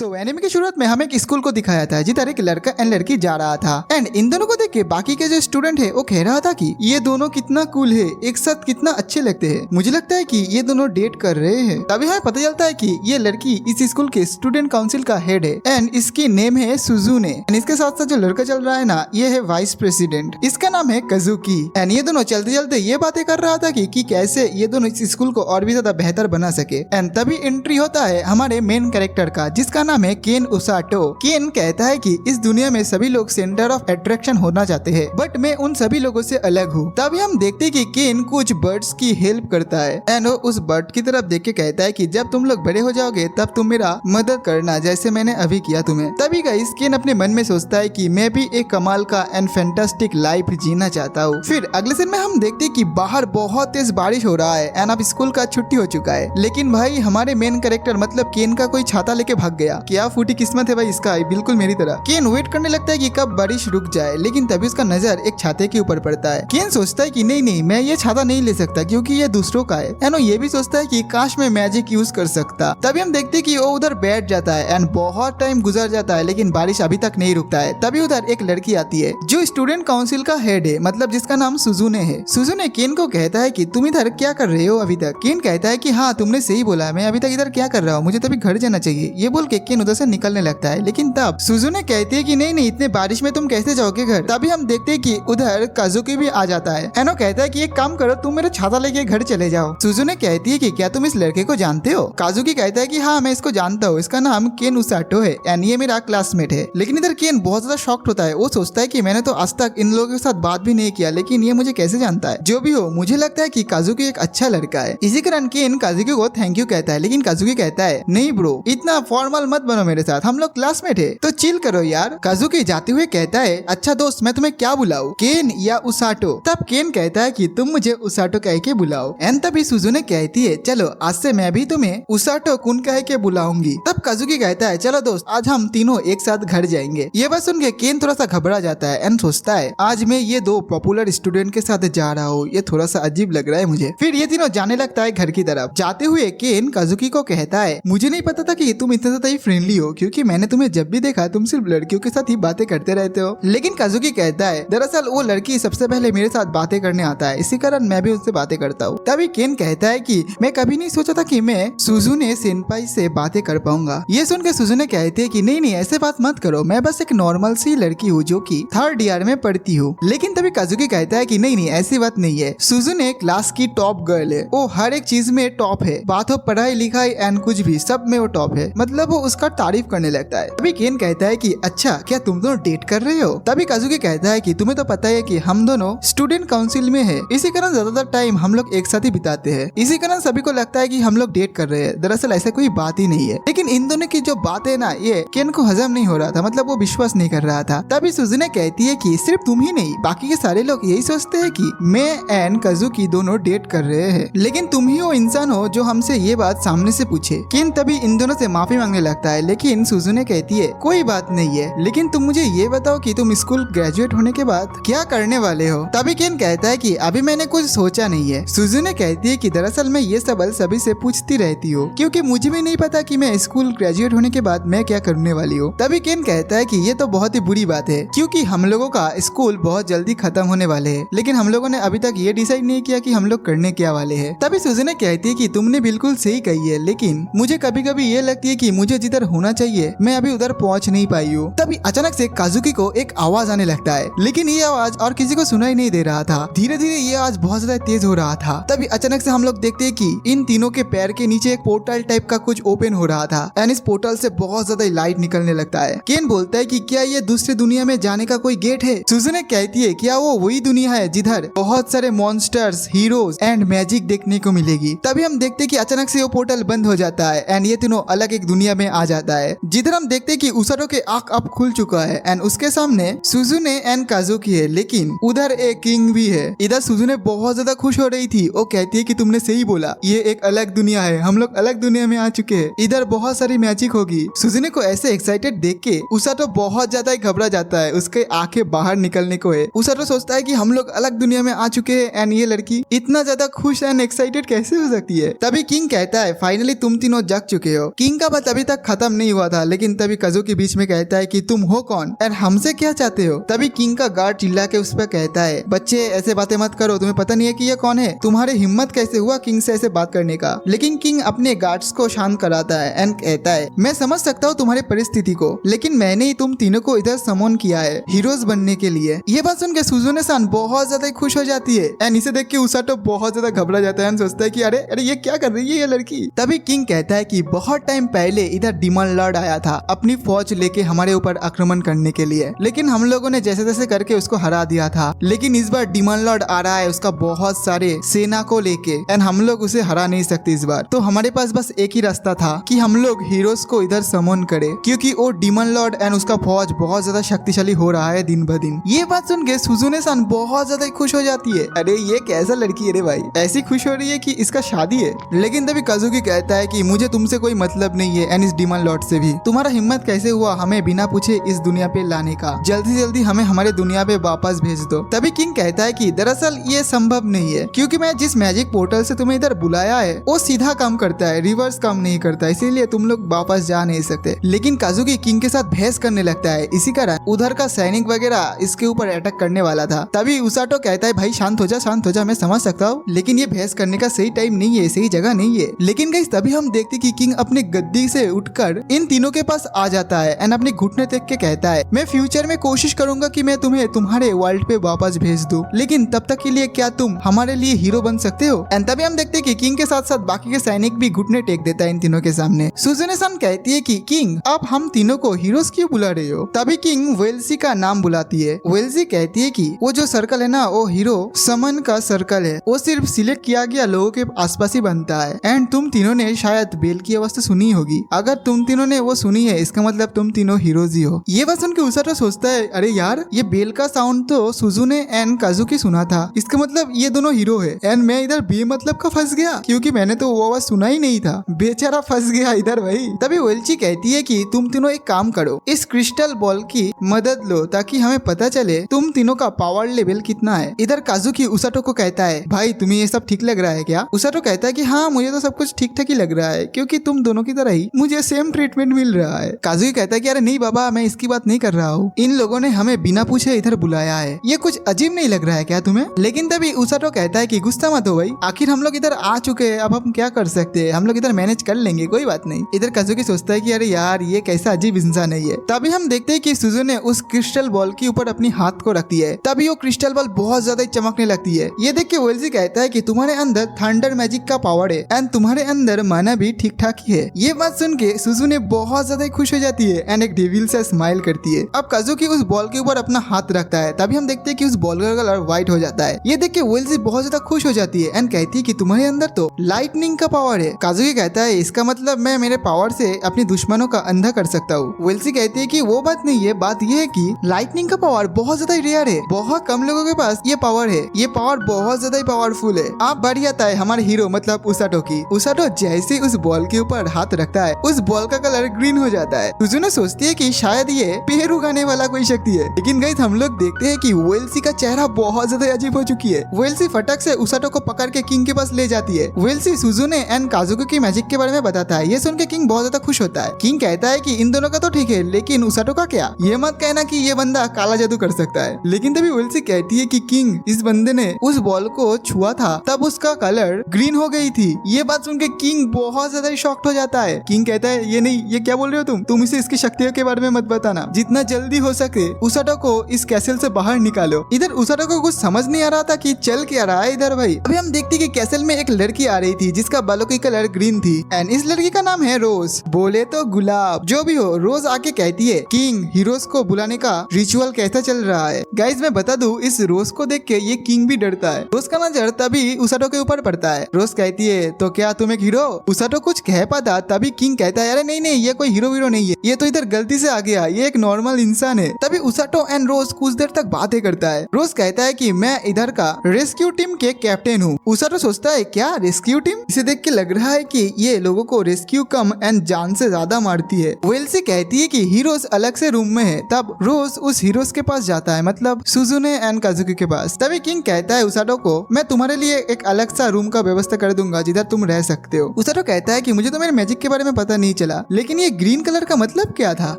तो एनिमे की शुरुआत में हमें एक स्कूल को दिखाया था जिधर एक लड़का एंड लड़की जा रहा था एंड इन दोनों को देख के बाकी के जो स्टूडेंट है वो कह रहा था कि ये दोनों कितना कूल है, एक साथ कितना अच्छे लगते हैं। मुझे लगता है कि ये दोनों डेट कर रहे हैं। तभी हमें पता चलता है कि ये लड़की इस स्कूल के स्टूडेंट काउंसिल का हेड है एंड इसकी नेम है सुजुने एंड इसके साथ साथ जो लड़का चल रहा है ना, ये है वाइस प्रेसिडेंट, इसका नाम है काजुकी। एंड ये दोनों चलते चलते ये बातें कर रहा था कि कैसे ये दोनों इस स्कूल को और भी ज्यादा बेहतर बना सके। एंड तभी एंट्री होता है हमारे मेन कैरेक्टर का, जिसका नाम है केन उसाटो। केन कहता है कि इस दुनिया में सभी लोग सेंटर ऑफ अट्रैक्शन होना चाहते हैं, बट मैं उन सभी लोगों से अलग हूँ। तभी हम देखते हैं कि केन कुछ बर्ड्स की हेल्प करता है एंड वो उस बर्ड की तरफ देख के कहता है कि जब तुम लोग बड़े हो जाओगे तब तुम मेरा मदद करना, जैसे मैंने अभी किया तुम्हें। तभी गाइस केन अपने मन में सोचता है कि मैं भी एक कमाल का एंड फैंटास्टिक लाइफ जीना चाहता हूँ। फिर अगले दिन में हम देखते हैं कि बाहर बहुत तेज बारिश हो रहा है एंड अब स्कूल का छुट्टी हो चुका है, लेकिन भाई हमारे मेन कैरेक्टर मतलब केन का कोई छाता लेके भाग गया। क्या फूटी किस्मत है भाई इसका, बिल्कुल मेरी तरह। केन वेट करने लगता है कि कब बारिश रुक जाए, लेकिन तभी उसका नजर एक छाते के ऊपर पड़ता है। केन सोचता है कि नहीं मैं ये छाता नहीं ले सकता क्योंकि ये दूसरों का है एंड वो ये भी सोचता है कि काश मैं मैजिक यूज कर सकता। तभी हम देखते हैं कि वो उधर बैठ जाता है एंड बहुत टाइम गुजर जाता है लेकिन बारिश अभी तक नहीं रुकता है। तभी उधर एक लड़की आती है जो स्टूडेंट काउंसिल का हेड है, मतलब जिसका नाम सुजुने है। सुजुने केन को कहता है कि तुम इधर क्या कर रहे हो अभी तक। केन कहता है कि हाँ तुमने सही बोला, मैं अभी तक इधर क्या कर रहा हूँ, मुझे तभी घर जाना चाहिए। ये बोल के केन उधर से निकलने लगता है, लेकिन तब सुजुने कहती है कि नहीं इतने बारिश में तुम कैसे जाओगे घर। तभी हम देखते हैं कि उधर काजुकी भी आ जाता है एंड वो कहता है कि एक काम करो, तुम मेरा छाता लेके घर चले जाओ। सुजुने कहती है कि क्या तुम इस लड़के को जानते हो। काजुकी कहता है कि हाँ मैं इसको जानता हूँ, इसका नाम केन उसाटो है एंड ये मेरा क्लासमेट है। लेकिन इधर केन बहुत ज्यादा शॉक्ड होता है, वो सोचता है कि मैंने तो आज तक इन लोगों के साथ बात भी नहीं किया, लेकिन ये मुझे कैसे जानता है। जो भी हो, मुझे लगता है कि काजुकी एक अच्छा लड़का है। इसी कारण केन काजुकी को थैंक यू कहता है, लेकिन काजुकी कहता है नहीं ब्रो, इतना फॉर्मल मत बनो मेरे साथ, हम लोग क्लासमेट है तो चिल करो यार। काजुकी जाते हुए कहता है अच्छा दोस्त मैं तुम्हें क्या बुलाऊं, केन या उसाटो। तब केन कहता है कि तुम मुझे उसाटो कह के बुलाओ एंड तभी सुजुने कहती है चलो आज से मैं भी तुम्हें उसाटो कुन कह के बुलाऊंगी। तब काजुकी कहता है चलो दोस्त आज हम तीनों एक साथ घर जाएंगे। ये बात सुन के केन थोड़ा सा घबरा जाता है एंड सोचता है आज मैं ये दो पॉपुलर स्टूडेंट के साथ जा रहा हूँ, ये थोड़ा सा अजीब लग रहा है मुझे। फिर ये तीनों जाने लगता है घर की तरफ। जाते हुए केन काजुकी को कहता है मुझे नहीं पता था कि तुम इतना ज्यादा ही फ्रेंडली हो, क्योंकि मैंने तुम्हें जब भी देखा तुम सिर्फ लड़कियों के साथ ही बातें करते रहते हो। लेकिन काजुकी कहता है दरअसल वो लड़की सबसे पहले मेरे साथ बातें करने आता है, इसी कारण मैं भी उससे बातें करता हूँ। तभी केन कहता है कि मैं कभी नहीं सोचा था कि मैं सुजुने सेनपाई से बातें कर पाऊंगा। ये सुन के सुजुने कहते हैं कि नहीं ऐसे बात मत करो, मैं बस एक नॉर्मल सी लड़की हूँ जो कि 3rd ईयर में पढ़ती हूँ। लेकिन तभी काजुकी कहता है कि नहीं ऐसी बात नहीं है, सुजुने क्लास की टॉप गर्ल है, वो हर एक चीज में टॉप है, बात हो पढ़ाई लिखाई एंड कुछ भी सब में वो टॉप है, मतलब वो उसका तारीफ करने लगता है। तभी केन कहता है कि अच्छा क्या तुम दोनों डेट कर रहे हो। तभी काजुकी कहता है कि तुम्हें तो पता है कि हम दोनों स्टूडेंट काउंसिल में है, इसी कारण ज्यादातर टाइम हम लोग एक साथ ही बिताते हैं, इसी कारण सभी को लगता है कि हम लोग डेट कर रहे हैं। दरअसल ऐसा कोई बात ही नहीं है। लेकिन इन दोनों की जो बात है ना, ये केन को हजम नहीं हो रहा था, मतलब वो विश्वास नहीं कर रहा था। तभी सुजुने कहती है कि सिर्फ तुम ही नहीं बाकी के सारे लोग यही सोचते हैं कि मैं एंड काजुकी दोनों डेट कर रहे हैं, लेकिन तुम ही वो इंसान हो जो हमसे ये बात सामने से पूछे। केन तभी इन दोनों से माफी मांगने लगता है, लेकिन सुजुने कहती है कोई बात नहीं है, लेकिन तुम मुझे ये बताओ कि तुम स्कूल ग्रेजुएट होने के बाद क्या करने वाले हो। तभी केन कहता है कि अभी मैंने कुछ सोचा नहीं है। सुजुने कहती है कि दरअसल मैं ये सवाल सभी से पूछती रहती हूँ क्योंकि मुझे भी नहीं पता कि मैं स्कूल ग्रेजुएट होने के बाद मैं क्या करने वाली हूँ। तभी केन कहता है कि ये तो बहुत ही बुरी बात है क्योंकि हम लोगों का स्कूल बहुत जल्दी खत्म होने वाले है, लेकिन हम लोगों ने अभी तक ये डिसाइड नहीं किया कि हम लोग करने क्या वाले है। तभी सुजुने कहती है कि तुमने बिल्कुल सही कही है, लेकिन मुझे कभी कभी ये लगती है कि मुझे जिधर होना चाहिए मैं अभी उधर पहुंच नहीं पाई हूँ। तभी अचानक से काजुकी को एक आवाज आने लगता है, लेकिन ये आवाज और किसी को सुनाई नहीं दे रहा था। धीरे धीरे ये आवाज बहुत ज्यादा तेज हो रहा था। तभी अचानक से हम लोग देखते हैं कि इन तीनों के पैर के नीचे एक पोर्टल टाइप का कुछ ओपन हो रहा था एंड इस पोर्टल से बहुत ज्यादा लाइट निकलने लगता है। केन बोलता है कि क्या ये दूसरी दुनिया में जाने का कोई गेट है। सुजुने कहती है क्या वो वही दुनिया है जिधर बहुत सारे मॉन्स्टर्स, हीरोज एंड मैजिक देखने को मिलेगी। तभी हम देखते हैं कि अचानक से वो पोर्टल बंद हो जाता है एंड ये तीनों अलग एक दुनिया में आ जाता है, जिधर हम देखते हैं कि उसाटो के आंख अब खुल चुका है एंड उसके सामने सुजुने एंड काजुकी है, लेकिन उधर एक किंग भी है। इधर सुजुने बहुत ज्यादा खुश हो रही थी, वो कहती है कि तुमने सही बोला, ये एक अलग दुनिया है, हम लोग अलग दुनिया में आ चुके हैं, इधर बहुत सारी मैजिक होगी। सुजुने को ऐसे एक्साइटेड देख के उसाटो बहुत ज्यादा घबरा जाता है, उसके आंखें बाहर निकलने को है। उसाटो सोचता है कि हम लोग अलग दुनिया में आ चुके हैं एंड ये लड़की इतना ज्यादा खुश एंड एक्साइटेड कैसे हो सकती है। तभी किंग कहता है फाइनली तुम तीनों जग चुके हो। किंग का बात अभी तक खत्म नहीं हुआ था। लेकिन तभी काजुकी बीच में कहता है कि तुम हो कौन और हमसे क्या चाहते हो। तभी किंग का गार्ड चिल्ला के उस पर कहता है, बच्चे ऐसे बातें मत करो, तुम्हें पता नहीं है कि ये कौन है, तुम्हारे हिम्मत कैसे हुआ किंग से ऐसे बात करने का। लेकिन किंग अपने गार्ड्स को शांत कराता है एंड कहता है, मैं समझ सकता हूँ तुम्हारी परिस्थिति को, लेकिन मैंने ही तुम तीनों को इधर समन किया है हीरोज बनने के लिए। ये बात सुन के सुजुने सान बहुत ज्यादा खुश हो जाती है एंड इसे देख के उसाटो बहुत ज्यादा घबरा जाता है एंड सोचता है कि अरे अरे ये क्या कर रही है ये लड़की। तभी किंग कहता है कि बहुत टाइम पहले इधर डीमन लॉर्ड आया था अपनी फौज लेके हमारे ऊपर आक्रमण करने के लिए, लेकिन हम लोगों ने जैसे तैसे करके उसको हरा दिया था। लेकिन इस बार डीमन लॉर्ड आ रहा है उसका बहुत सारे सेना को लेके एंड हम लोग उसे हरा नहीं सकते इस बार। तो हमारे पास बस एक ही रास्ता था कि हम लोग हीरोज को इधर समन करें, क्योंकि वो डीमन लॉर्ड एंड उसका फौज बहुत ज्यादा शक्तिशाली हो रहा है दिन ब दिन। ये बात सुन के सुजुने सान बहुत ज्यादा खुश हो जाती है। अरे ये कैसा लड़की है रे भाई, ऐसी खुश हो रही है कि इसका शादी है। लेकिन तभी काजुकी कहता है कि मुझे तुमसे कोई मतलब नहीं है एंड इस डीमन लॉर्ड से भी। तुम्हारा हिम्मत कैसे हुआ हमें बिना पूछे इस दुनिया पे लाने का, जल्दी जल्दी हमें हमारे दुनिया पे वापस भेज दो। तभी किंग कहता है कि दरअसल ये संभव नहीं है, क्योंकि मैं जिस मैजिक पोर्टल से तुम्हें इधर बुलाया है वो सीधा काम करता है, रिवर्स काम नहीं करता, इसीलिए तुम लोग वापस जा नहीं सकते। लेकिन काजुकी किंग के साथ बहस करने लगता है, इसी कारण उधर का सैनिक वगैरह इसके ऊपर अटैक करने वाला था। तभी उसाटो कहता है, भाई शांत हो जा, मैं समझ सकता हूँ, लेकिन ये बहस करने का सही टाइम नहीं है, सही जगह नहीं है। लेकिन गाइस तभी हम देखते कि किंग अपने गद्दी से उठकर इन तीनों के पास आ जाता है एंड अपने घुटने टेक के कहता है, मैं फ्यूचर में कोशिश करूंगा कि मैं तुम्हें तुम्हारे वर्ल्ड पे वापस भेज दूं, लेकिन तब तक के लिए क्या तुम हमारे लिए हीरो बन सकते हो। एंड तभी हम देखते कि किंग के साथ साथ बाकी के सैनिक भी घुटने टेक देता है इन तीनों के सामने। सुजुने सान कहती है कि किंग आप हम तीनों को हीरोज क्यों बुला रहे हो। तभी किंग वेल्सी का नाम बुलाती है। वेल्सी कहती है कि वो जो सर्कल है ना वो हीरो समन का सर्कल है, वो सिर्फ सिलेक्ट किया गया लोगों के आसपास ही बनता है। एंड तुम तीनों ने शायद बेल की आवाज तो सुनी होगी, अगर तुम तीनों ने वो सुनी है इसका मतलब तुम तीनों हीरोज ही हो। ये बात सुन के उसाटो सोचता है, अरे यार ये बेल का साउंड तो सुजुने एंड काजुकी सुना था, इसका मतलब ये दोनों हीरो है। एंड मैं इधर बेमतलब का फंस गया, क्योंकि मैंने तो वो आवाज सुना ही नहीं था, बेचारा फंस गया इधर भाई। तभी वेल्ची कहती है कि तुम तीनों एक काम करो, इस क्रिस्टल बॉल की मदद लो ताकि हमें पता चले तुम तीनों का पावर लेवल कितना है। इधर काजुकी उसाटो को कहता है, भाई तुम्हें ये सब ठीक लग रहा है क्या। उसाटो कहता है कि हाँ मुझे तो सब कुछ ठीक ठाक ही लग रहा है, क्योंकि तुम दोनों की तरह ही मुझे सेम ट्रीटमेंट मिल रहा है। काजुकी कहता है कि अरे नहीं बाबा मैं इसकी बात नहीं कर रहा हूँ, इन लोगों ने हमें बिना पूछे इधर बुलाया है, ये कुछ अजीब नहीं लग रहा है क्या तुम्हें। लेकिन तभी उसाटो कहता है कि गुस्सा मत हो भाई, आखिर हम लोग इधर आ चुके हैं, अब हम क्या कर सकते हैं, हम लोग इधर मैनेज कर लेंगे, कोई बात नहीं। इधर काजुकी सोचता है कि अरे यार ये कैसा अजीब इंसान है ये। तभी हम देखते हैं कि सुजुने उस क्रिस्टल बॉल के ऊपर अपनी हाथ को रखती है, तभी वो क्रिस्टल बॉल बहुत ज्यादा चमकने लगती है। ये देख के वेल्सी कहता है कि तुम्हारे अंदर थंडर मैजिक का पावर है एंड तुम्हारे अंदर माना भी ठीक ठाक ही है। ये बात सुन के सुजुने बहुत ज्यादा खुश हो जाती है एंड एक डेविल से स्माइल करती है। अब काजुकी उस बॉल के ऊपर अपना हाथ रखता है, तभी हम देखते हैं कि उस बॉल का कलर व्हाइट हो जाता है। ये देख के वेल्सी बहुत ज्यादा खुश हो जाती है एंड कहती है कि तुम्हारे अंदर तो लाइटनिंग का पावर है। काजुकी कहता है इसका मतलब मैं मेरे पावर से अपने दुश्मनों का अंधा कर सकता हूँ। वेल्सी कहती है कि वो बात नहीं है, बात ये है कि लाइटनिंग का पावर बहुत ज्यादा रेयर है, बहुत कम लोगों के पास ये पावर है, ये पावर बहुत ज्यादा ही पावरफुल है। आप बढ़ जाता है हमारे हीरो मतलब उसाटो की। उसाटो जैसे उस बॉल के ऊपर हाथ रखता है उस बॉल का कलर ग्रीन हो जाता है। सुजुने सोचती है कि शायद ये पेड़ उगाने वाला कोई शक्ति है, लेकिन गाइस हम लोग देखते हैं कि वेल्सी का चेहरा बहुत ज्यादा अजीब हो चुकी है। वेल्सी फटक से उसाटो को पकड़ के किंग के पास ले जाती है। वेल्सी सुजुने एंड काजुकी की मैजिक के बारे में बताता है। ये सुन के किंग बहुत ज्यादा खुश होता है। किंग कहता है कि इन दोनों का तो ठीक है, लेकिन उसाटो का क्या, ये मत कहना कि ये बंदा काला जादू कर सकता है। लेकिन तभी वेल्सी कहती है कि किंग इस बंदे ने उस बॉल को छुआ था तब उसका कलर ग्रीन हो गई थी। ये बात सुन के किंग बहुत ज्यादा शॉक्ड हो जाता है। किंग कहता है ये नहीं, ये क्या बोल रहे हो तुम इसे इसकी शक्तियों के बारे में मत बताना, जितना जल्दी हो सके उसाटो को इस कैसल से बाहर निकालो। इधर उसाटो को कुछ समझ नहीं आ रहा था कि चल क्या रहा है इधर भाई। अभी हम देखते कि कैसल में एक लड़की आ रही थी जिसका बालों की कलर ग्रीन थी एंड इस लड़की का नाम है रोज, बोले तो गुलाब, जो भी हो। रोज आके कहती है किंग हीरोज को बुलाने का रिचुअल कैसा चल रहा है। गाइज मैं बता दूं इस रोज को देख के ये किंग भी डरता है। रोज का नजर तभी उसाटो के ऊपर पड़ता है। रोज कहती है तो क्या तुम एक हीरो। उसाटो कुछ कह पाता तभी किंग कहता है अरे नहीं नहीं ये कोई हीरो वीरो नहीं है, ये तो इधर गलती से आ गया, ये एक नॉर्मल इंसान है। तभी उसाटो एंड रोज कुछ देर तक बातें करता है। रोज कहता है कि मैं इधर का रेस्क्यू टीम के कैप्टन हूँ। उसाटो सोचता है क्या रेस्क्यू टीम, इसे देख के लग रहा है कि ये लोगों को रेस्क्यू कम एंड जान से ज्यादा मारती है। वेल्सी कहती है कि हीरोज अलग से रूम में है। तब रोज उस हीरोज के पास जाता है, मतलब सुजुने एंड काजुकी के पास। तभी किंग कहता है उसाटो को मैं तुम्हारे लिए एक अलग सा रूम का व्यवस्था कर दूंगा जिधर तुम रह सकते हो। उसाटो कहता है कि मुझे तो मेरे मैजिक के बारे में पता नहीं चला, लेकिन ये ग्रीन कलर का मतलब क्या था?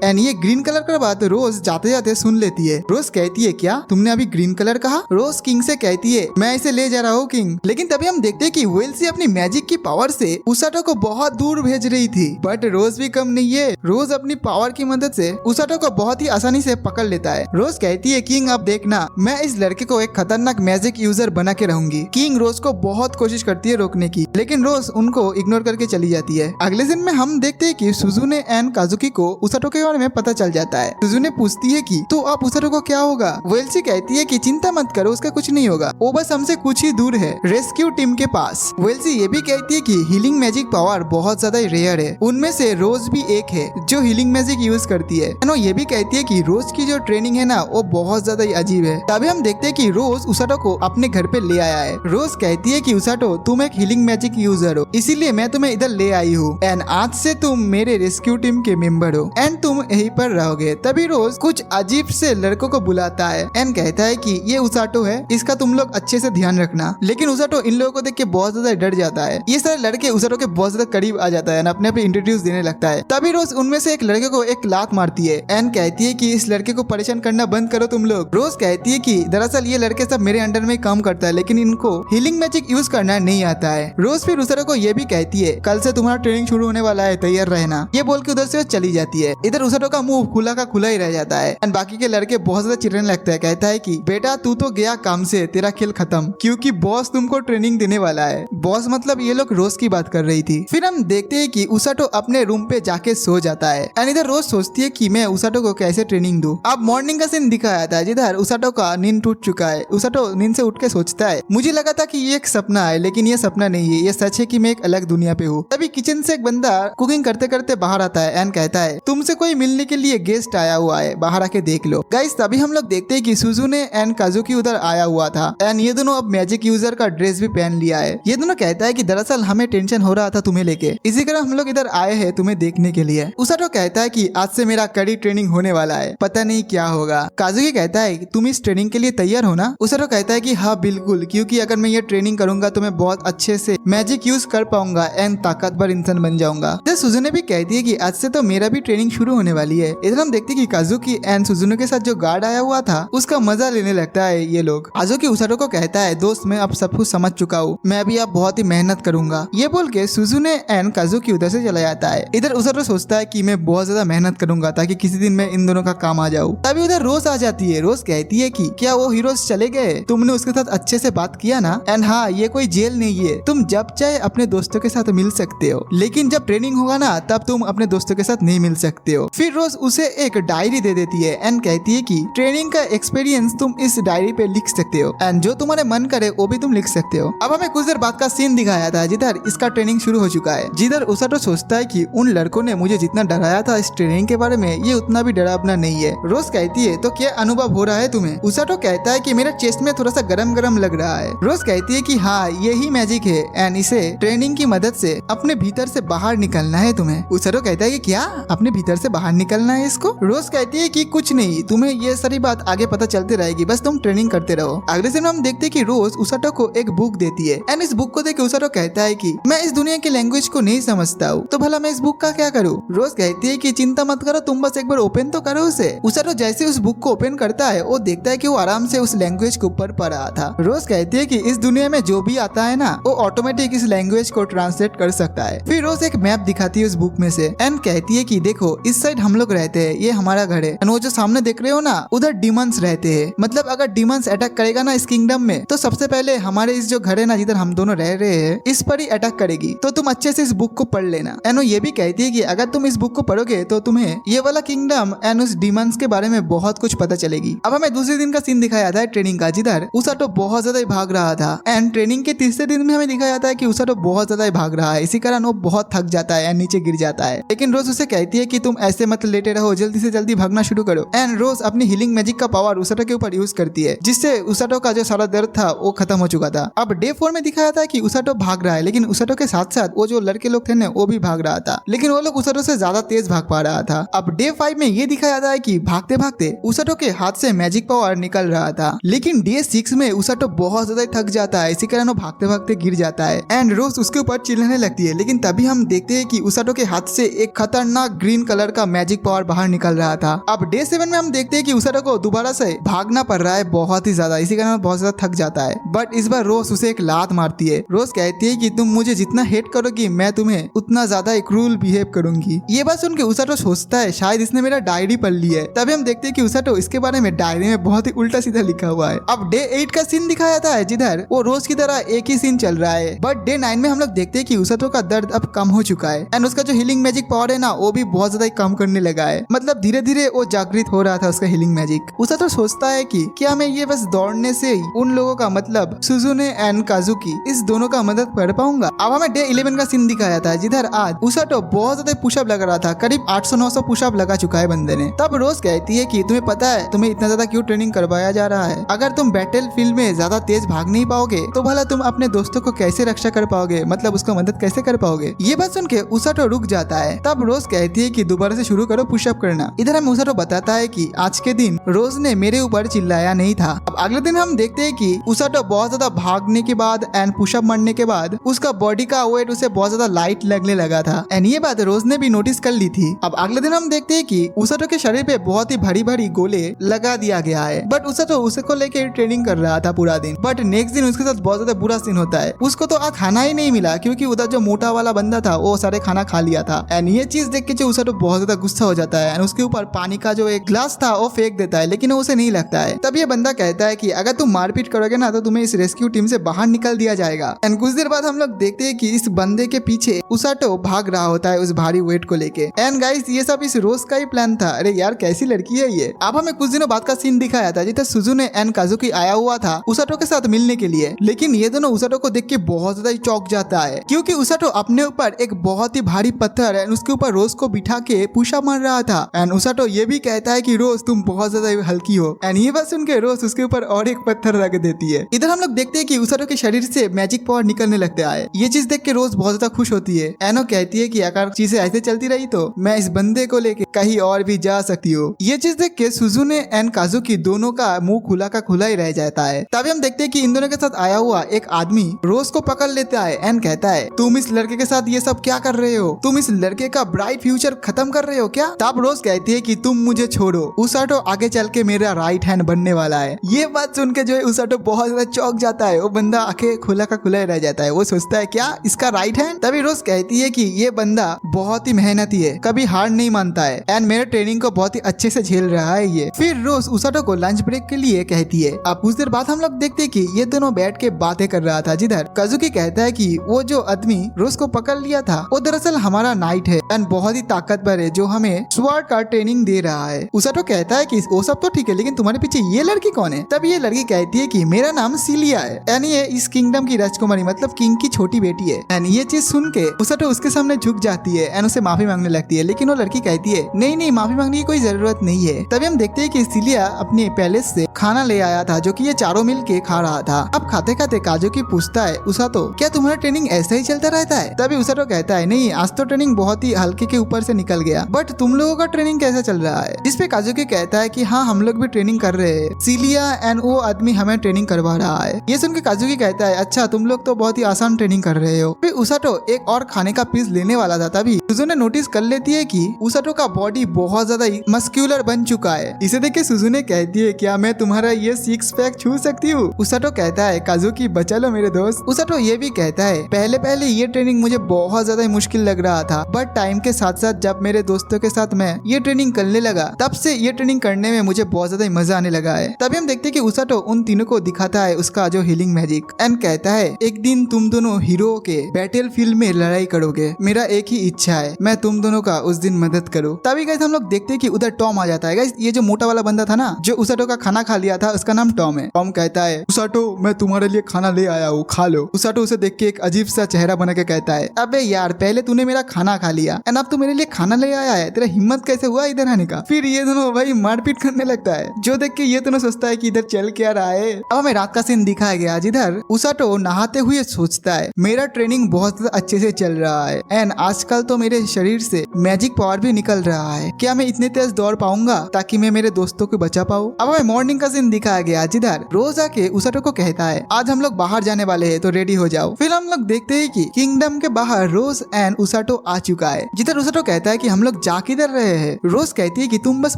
एंड ये ग्रीन कलर का बात रोज जाते जाते सुन लेती है। रोज कहती है क्या तुमने अभी ग्रीन कलर कहा? रोज किंग से कहती है मैं इसे ले जा रहा हूँ किंग। लेकिन तभी हम देखते हैं कि वेल्सी अपनी मैजिक की पावर से उसाटो को बहुत दूर भेज रही थी, बट रोज भी कम नहीं है। रोज अपनी पावर की मदद से उसाटो को बहुत ही आसानी से पकड़ लेता है। रोज कहती है किंग अब देखना मैं इस लड़के को एक खतरनाक मैजिक यूजर बना के रहूंगी। किंग रोज को बहुत कोशिश करती है रोकने की, लेकिन रोज उनको इग्नोर करके चली जाती है। अगले दिन में हम देखते हैं कि सुजुने एंड काजुकी को उसाटो के बारे में पता चल जाता है। सुजुने पूछती है कि तो अब उसाटो को क्या होगा? वेल्सी कहती है कि चिंता मत करो, उसका कुछ नहीं होगा, वो बस हमसे कुछ ही दूर है रेस्क्यू टीम के पास। वेल्सी ये भी कहती है कि हीलिंग मैजिक पावर बहुत ज्यादा रेयर है, उनमें से रोज भी एक है जो हीलिंग मैजिक यूज करती है। ये भी कहती है कि रोज की जो ट्रेनिंग है ना वो बहुत ज्यादा ही अजीब है। तभी हम देखते हैं कि रोज उसाटो को अपने घर पे ले आया है। रोज कहती है कि उसाटो तुम एक हीलिंग मैजिक यूजर हो, इसीलिए मैं तुम्हें इधर ले आई हूँ एंड आज से तुम मेरे रेस्क्यू टीम के मेंबर हो एंड तुम यहीं पर रहोगे। तभी रोज कुछ अजीब से लड़कों को बुलाता है एंड कहता है कि ये उसाटो है, इसका तुम लोग अच्छे से ध्यान रखना। लेकिन उसाटो इन लोगों को देख के बहुत ज्यादा डर जाता है। ये सारे लड़के उसाटो के बहुत ज्यादा करीब आ जाता है, अपने पे इंट्रोड्यूस देने लगता है। तभी रोज उनमें से एक लड़के को एक लात मारती है एंड कहती है कि इस लड़के को परेशान करना बंद करो तुम लोग। रोज कहती है कि दरअसल ये लड़के सब मेरे अंडर में काम करता है, लेकिन इनको हीलिंग मैजिक यूज करना नहीं आता है। रोज फिर उसाटो को ये भी कहती है कल से तुम्हारा ट्रेनिंग शुरू होने वाला है, तैयार रहना। ये बोल के उधर से चली जाती है। इधर उसाटो का मुंह खुला का खुला ही रह जाता है एंड बाकी के लड़के बहुत ज्यादा चिढ़ने लगता है। कहता है कि बेटा तू तो गया काम से, तेरा खेल खत्म, क्योंकि बॉस तुमको ट्रेनिंग देने वाला है। बॉस मतलब ये लोग रोज की बात कर रही थी। फिर हम देखते हैं कि उसाटो अपने रूम पे जाके सो जाता है एंड इधर रोज सोचती है कि मैं उसाटो को कैसे ट्रेनिंग दूं। अब मॉर्निंग का सीन दिखाया था जिधर उसाटो का नींद टूट चुका है। उसाटो नींद से उठ के सोचता है मुझे लगा था कि ये एक सपना है, लेकिन ये सपना नहीं है, ये सच है कि मैं एक अलग दुनिया पे हूँ। तभी किचन से एक बंदा कुकिंग करते करते बाहर आता है एंड कहता है तुमसे कोई मिलने के लिए गेस्ट आया हुआ है, बाहर आके देख लो। गाइस तभी हम लोग देखते हैं कि सुजुने एंड काजुकी उधर आया हुआ था एंड ये दोनों अब मैजिक यूजर का ड्रेस भी पहन लिया है। ये दोनों कहता है कि दरअसल हमें टेंशन हो रहा था तुम्हें लेके, इसी कारण हम लोग इधर आए हैं तुम्हें देखने के लिए। उसाटो कहता है कि आज से मेरा कड़ी ट्रेनिंग होने वाला है, पता नहीं क्या होगा। काजुकी कहता है तुम इस ट्रेनिंग के लिए तैयार हो ना? उसाटो कहता है कि हाँ बिल्कुल, क्योंकि अगर मैं ये ट्रेनिंग करूंगा तो मैं बहुत अच्छे से मैजिक यूज कर पाऊंगा एंड ताकतवर इंसान बन जाऊंगा। सुजुने भी कहती है कि आज से तो मेरा भी ट्रेनिंग शुरू होने वाली है। इधर हम देखते हैं कि काजुकी एंड सुजुने के साथ जो गार्ड आया हुआ था उसका मजा लेने लगता है ये लोग। काजुकी उसाटो को कहता है दोस्त मैं अब सब कुछ समझ चुका हूँ, मैं अभी अब बहुत ही मेहनत करूंगा। ये बोल के सुजुने एंड काजुकी उधर से चला जाता है। इधर उसाटो सोचता है कि मैं बहुत ज्यादा मेहनत करूंगा ताकि किसी दिन मैं इन दोनों का काम आ जाऊँ। तभी उधर रोज आ जाती है। रोज कहती है कि क्या वो हीरोज चले गए? तुमने उसके साथ अच्छे से बात किया ना? एंड हाँ ये कोई जेल नहीं है, तुम जब चाहे अपने दोस्तों के साथ मिल सकते हो, लेकिन जब ट्रेनिंग होगा ना तब तुम अपने दोस्तों के साथ नहीं मिल सकते हो। फिर रोज उसे एक डायरी दे देती है एंड कहती है कि ट्रेनिंग का एक्सपीरियंस तुम इस डायरी पे लिख सकते हो एंड जो तुम्हारे मन करे वो भी तुम लिख सकते हो। अब हमें कुछ देर बाद का सीन दिखाया था जिधर इसका ट्रेनिंग शुरू हो चुका है, जिधर उसाटो सोचता है कि उन लड़कों ने मुझे जितना डराया था इस ट्रेनिंग के बारे में ये उतना भी डरावना नहीं है। रोज कहती है तो क्या अनुभव हो रहा है तुम्हें? उसाटो कहता है कि मेरा चेस्ट में थोड़ा सा गरम गरम लग रहा है। रोज कहती है कि हाँ यही मैजिक है एंड इसे ट्रेनिंग की मदद से अपने भीतर से बाहर निकलना है तुम्हें। उसाटो कहता है कि क्या अपने भीतर से बाहर निकलना है इसको? रोज कहती है कि कुछ नहीं, तुम्हें ये सारी बात आगे पता चलती रहेगी, बस तुम ट्रेनिंग करते रहो। अगले दिन हम देखते हैं कि रोज उसाटो को एक बुक देती है एंड इस बुक को देख के उसाटो कहता है कि मैं इस दुनिया की लैंग्वेज को नहीं समझता हूँ, तो भला मैं इस बुक का क्या करूँ? रोज कहती है कि चिंता मत करो, तुम बस एक बार ओपन तो करो उसे। उसाटो जैसे उस बुक को ओपन करता है वो देखता है कि वो आराम से उस लैंग्वेज के ऊपर पढ़ रहा था। रोज कहती है कि इस दुनिया में जो भी आता है ना वो ऑटोमेटिक इस लैंग्वेज को ट्रांसलेट कर सकता है। फिर रोज एक मैप दिखाती है उस बुक में से एंड कहती है कि देखो इस साइड हम लोग रहते हैं, ये हमारा घर है, वो जो सामने देख रहे हो ना उधर डिमंस रहते हैं। मतलब अगर डिमंस अटैक करेगा ना इस किंगडम में तो सबसे पहले हमारे इस जो घर है ना जिधर हम दोनों रह रहे हैं इस पर ही अटैक करेगी, तो तुम अच्छे से इस बुक को पढ़ लेना। एंड वो ये भी कहती है कि अगर तुम इस बुक को पढ़ोगे तो तुम्हें ये वाला किंगडम एंड उस डिमंस के बारे में बहुत कुछ पता चलेगी। अब हमें दूसरे दिन का सीन दिखाया था ट्रेनिंग का, जिधर उसाटो बहुत ज्यादा भाग रहा था एंड ट्रेनिंग के तीसरे दिन में हमें दिखाया जाता है कि उसाटो बहुत ज्यादा भाग रहा है, इसी कारण वो बहुत थक जाता है एंड नीचे गिर जाता है। लेकिन रोज उसे कहती है कि तुम ऐसे मत लेटे रहो, जल्दी से जल्दी भागना शुरू करो। एंड रोज अपनी हीलिंग मैजिक का पावर उसाटो के ऊपर यूज करती है, जिससे उसाटो का जो सारा दर्द था वो खत्म हो चुका था। अब डे 4 में दिखाया था कि उसाटो भाग रहा है, लेकिन उसाटो के साथ साथ वो जो लड़के लोग थे ना वो भी भाग रहा था, लेकिन वो लोग उसाटो से ज्यादा तेज भाग पा रहा था। अब डे 5 में ये दिखाया था कि भागते भागते उसाटो के हाथ से मैजिक पावर निकल रहा था, लेकिन डे 6 में उसाटो बहुत ज्यादा थक जाता है, इसी कारण वो भागते भागते गिर जाता है एंड रोज उसके ऊपर चिल्लाने लगती है। लेकिन तभी हम देखते हैं कि उसाटो उसाटो के हाथ से एक खतरनाक ग्रीन कलर का मैजिक पावर बाहर निकल रहा था। अब डे 7 में हम देखते हैं कि उसाटो को दोबारा से भागना पड़ रहा है बहुत ही ज्यादा, इसी कारण बहुत ज्यादा थक जाता है। बट इस बार रोज उसे एक लात मारती है। रोज कहती है कि तुम मुझे जितना हेट करोगी मैं तुम्हें उतना ज्यादा क्रूल बिहेव करूंगी। ये बात सुन के उसाटो सोचता है शायद इसने मेरा डायरी पढ़ ली है। तभी हम देखते हैं कि उसाटो इसके बारे में डायरी में बहुत ही उल्टा सीधा लिखा हुआ है। अब डे 8 का सीन दिखाया जाता है जिधर वो रोज की तरह एक ही सीन चल रहा है। बट डे 9 में हम लोग देखते हैं कि उसाटो का दर्द अब कम हो चुका है एंड उसका जो हीलिंग मैजिक पावर है ना वो भी बहुत ज्यादा कम करने लगा है। मतलब धीरे धीरे वो जागृत हो रहा था उसका हीलिंग मैजिक। उसाटो सोचता है कि क्या मैं ये बस दौड़ने से ही उन लोगों का मतलब सुजुने एंड काजुकी इस दोनों का मदद कर पाऊंगा। अब हमें डे 11 का सीन दिखाया जाता है जिधर आज उसाटो बहुत ज्यादा पुशअप लगा रहा था। करीब 800-900 पुशअप लगा चुका है बंदे ने। तब रोज कहती है कि तुम्हें पता है तुम्हें इतना ज्यादा क्यों ट्रेनिंग करवाया जा रहा है? अगर तुम बैटल फील्ड में ज्यादा तेज भाग नहीं पाओगे तो भला तुम अपने दोस्तों को कैसे रक्षा कर पाओगे, मतलब उसको मदद कैसे कर पाओगे? ये बात सुन के उसाटो रुक जाता है। तब रोज कहती है कि दोबारा से शुरू करो पुशअप करना। इधर हमें उसाटो बताता है कि आज के दिन रोज ने मेरे ऊपर चिल्लाया नहीं था। अब अगले दिन हम देखते हैं कि उसाटो बहुत ज्यादा भागने के बाद एंड पुशअप मारने के बाद उसका बॉडी का वेट उसे बहुत ज्यादा लाइट लगने लगा था एंड ये बात रोज ने भी नोटिस कर ली थी। अब अगले दिन हम देखते हैं कि उसाटो के शरीर पे बहुत ही भारी भारी गोले लगा दिया गया है। बट उसाटो उसको लेके ट्रेनिंग कर रहा था पूरा दिन। बट नेक्स्ट दिन उसके साथ बहुत ज्यादा बुरा सीन होता है। उसको तो आज खाना ही नहीं मिला क्योंकि उधर जो मोटा वाला बंदा था वो सारे खाना खा लिया था एंड ये चीज देख के जो उसाटो बहुत ज्यादा गुस्सा हो जाता है एंड उसके ऊपर पानी का जो एक ग्लास था वो फेंक देता है, लेकिन उसे नहीं लगता है। तब ये बंदा कहता है कि अगर तुम मारपीट करोगे ना तो तुम्हें इस रेस्क्यू टीम से बाहर निकल दिया जाएगा। एंड कुछ देर बाद हम लोग देखते हैं कि इस बंदे के पीछे उसाटो भाग रहा होता है उस भारी वेट को लेके। एंड गाइस ये सब इस रोज का ही प्लान था। अरे यार कैसी लड़की है ये। अब हमें कुछ दिनों बाद का सीन दिखाया था जिधर सुजुने एंड काजुकी आया हुआ था उसाटो के साथ मिलने के लिए, लेकिन ये दोनों उसाटो को देख के बहुत ज्यादा चौंक जाता है क्योंकि उसाटो अपने ऊपर एक बहुत ही भारी पत्थर एंड उसके ऊपर रोज को बिठा के पुशअप मार रहा था। एंड उसाटो ये भी कहता है कि रोज तुम बहुत ज्यादा हल्की हो एंड ये बात सुन के रोज उसके ऊपर और एक पत्थर रख देती है। इधर हम लोग देखते हैं कि उसाटो के शरीर से मैजिक पावर निकलने लगता है। ये चीज देख के रोज बहुत ज्यादा खुश होती है। एनो कहती है कि अगर चीजें ऐसे चलती रही तो मैं इस बंदे को लेके कहीं और भी जा सकती हूँ। ये चीज देख के सुजुने एंड काजुकी दोनों का मुंह खुला का खुला ही रह जाता है। तभी हम देखते हैं कि इन दोनों के साथ आया हुआ एक आदमी रोज को पकड़ लेता है एंड कहता है तुम इस लड़के के साथ ये सब क्या कर रहे हो? तुम इस लड़के का ब्राइट फ्यूचर खत्म कर रहे हो क्या? तब रोज कहती है कि तुम मुझे छोड़ो, उसाटो आगे चल के मेरा राइट हैंड बनने वाला है। ये बात सुन के जो है उसाटो बहुत ज्यादा चौंक जाता है। वो बंदा आंखें खुला का खुला ही रह जाता है। वो सोचता है क्या इसका राइट हैंड? तभी रोज कहती है कि ये बंदा बहुत ही मेहनती है, कभी हार नहीं मानता है एंड मेरे ट्रेनिंग को बहुत ही अच्छे से झेल रहा है ये। फिर रोज उसाटो को लंच ब्रेक के लिए कहती है। अब कुछ देर बाद हम लोग देखते हैं कि ये दोनों बैठ के बातें कर रहा था जिधर काजुकी कहता है कि वो जो आदमी रोज को पकड़ लिया था वो दरअसल हमारा नाइट है एंड बहुत ही ताकतवर है जो हमें स्वॉर्ड का ट्रेनिंग दे रहा है। उसाटो कहता है कि वो सब तो ठीक है लेकिन तुम्हारे पीछे ये लड़की कौन है? तब ये लड़की कहती है कि मेरा नाम सिलिया है एंड ये इस किंगडम की राजकुमारी मतलब किंग की छोटी बेटी है। एंड ये चीज सुन के उसाटो उसके सामने झुक जाती है एंड उसे माफी मांगने लगती है, लेकिन वो लड़की कहती है नहीं नहीं माफी मांगने की कोई जरूरत नहीं है। तभी हम देखते हैं कि सिलिया अपने पैलेस से खाना ले आया था जो कि ये चारों मिल के खा रहा था। अब खाते खाते काजुकी पूछता है उसाटो क्या तुम्हारा ट्रेनिंग ऐसा ही चलता रहता है? तभी उसाटो कहता है नहीं आज तो ट्रेनिंग बहुत ही हल्के के ऊपर से निकल गया, बट तुम लोगों का ट्रेनिंग कैसा चल रहा है? जिसपे काजुकी कहता है कि हाँ हम लोग भी ट्रेनिंग कर रहे हैं, सिलिया एंड वो आदमी हमें ट्रेनिंग करवा रहा है। ये सुन के काजुकी कहता है अच्छा तुम लोग तो बहुत ही आसान ट्रेनिंग कर रहे हो। फिर उसाटो एक और खाने का पीस लेने वाला था तभी सुजू ने नोटिस कर लेती है कि उसाटो का बॉडी बहुत ज्यादा मस्क्यूलर बन चुका है। इसे देख के सुजू ने कहती है क्या मैं तुम्हारा ये सिक्स पैक छू सकती हूँ? उसाटो कहता है काजुकी बचा लो मेरे दोस्त। उसाटो ये भी कहता है पहले पहले ये ट्रेनिंग मुझे बहुत ज्यादा मुश्किल लग रहा था, बट टाइम के साथ साथ जब मेरे दोस्तों के साथ मैं ये ट्रेनिंग करने लगा तब से ये ट्रेनिंग करने में मुझे बहुत ज्यादा मजा आने लगा है। तभी हम देखते हैं कि उसाटो उन तीनों को दिखाता है उसका जो हीलिंग मैजिक एंड कहता है एक दिन तुम दोनों हीरो के बैटल फील्ड में लड़ाई करोगे, मेरा एक ही इच्छा है मैं तुम दोनों का उस दिन मदद करो। तभी गाइस हम लोग देखते हैं कि उधर टॉम आ जाता है। गाइस ये जो मोटा वाला बंदा था ना जो उसाटो का खाना खा लिया था उसका नाम टॉम है। टॉम कहता है उसाटो मैं तुम्हारे लिए खाना ले आया हूँ खा लो। उसाटो उसे देख के एक अजीब सा चेहरा बना के कहता है अबे यार पहले तूने मेरा खाना खा लिया एंड अब तू मेरे लिए खाना ले आया है, तेरा हिम्मत कैसे हुआ इधर आने का? फिर ये दोनों भाई मारपीट करने लगता है जो देख के ये दोनों सोचता है कि इधर चल क्या रहा है। अब हमें रात का सीन दिखाया गया जिधर उसाटो नहाते हुए सोचता है मेरा ट्रेनिंग बहुत अच्छे से चल रहा है एंड आजकल तो मेरे शरीर से मैजिक पावर भी निकल रहा है, क्या मैं इतने तेज दौड़ पाऊंगा ताकि मैं मेरे दोस्तों को बचा पाऊँ? अब हमें मॉर्निंग का सीन दिखाया गया जिधर रोज आके उसाटो को कहता है आज हम लोग बाहर जाने वाले हैं तो रेडी हो जाओ। फिर हम लोग देखते हैं कि किंगडम के बाहर रोज एंड उसाटो आ चुका है, जिधर उसाटो कहता है कि हम लोग जा किधर रहे हैं। रोज कहती है कि तुम बस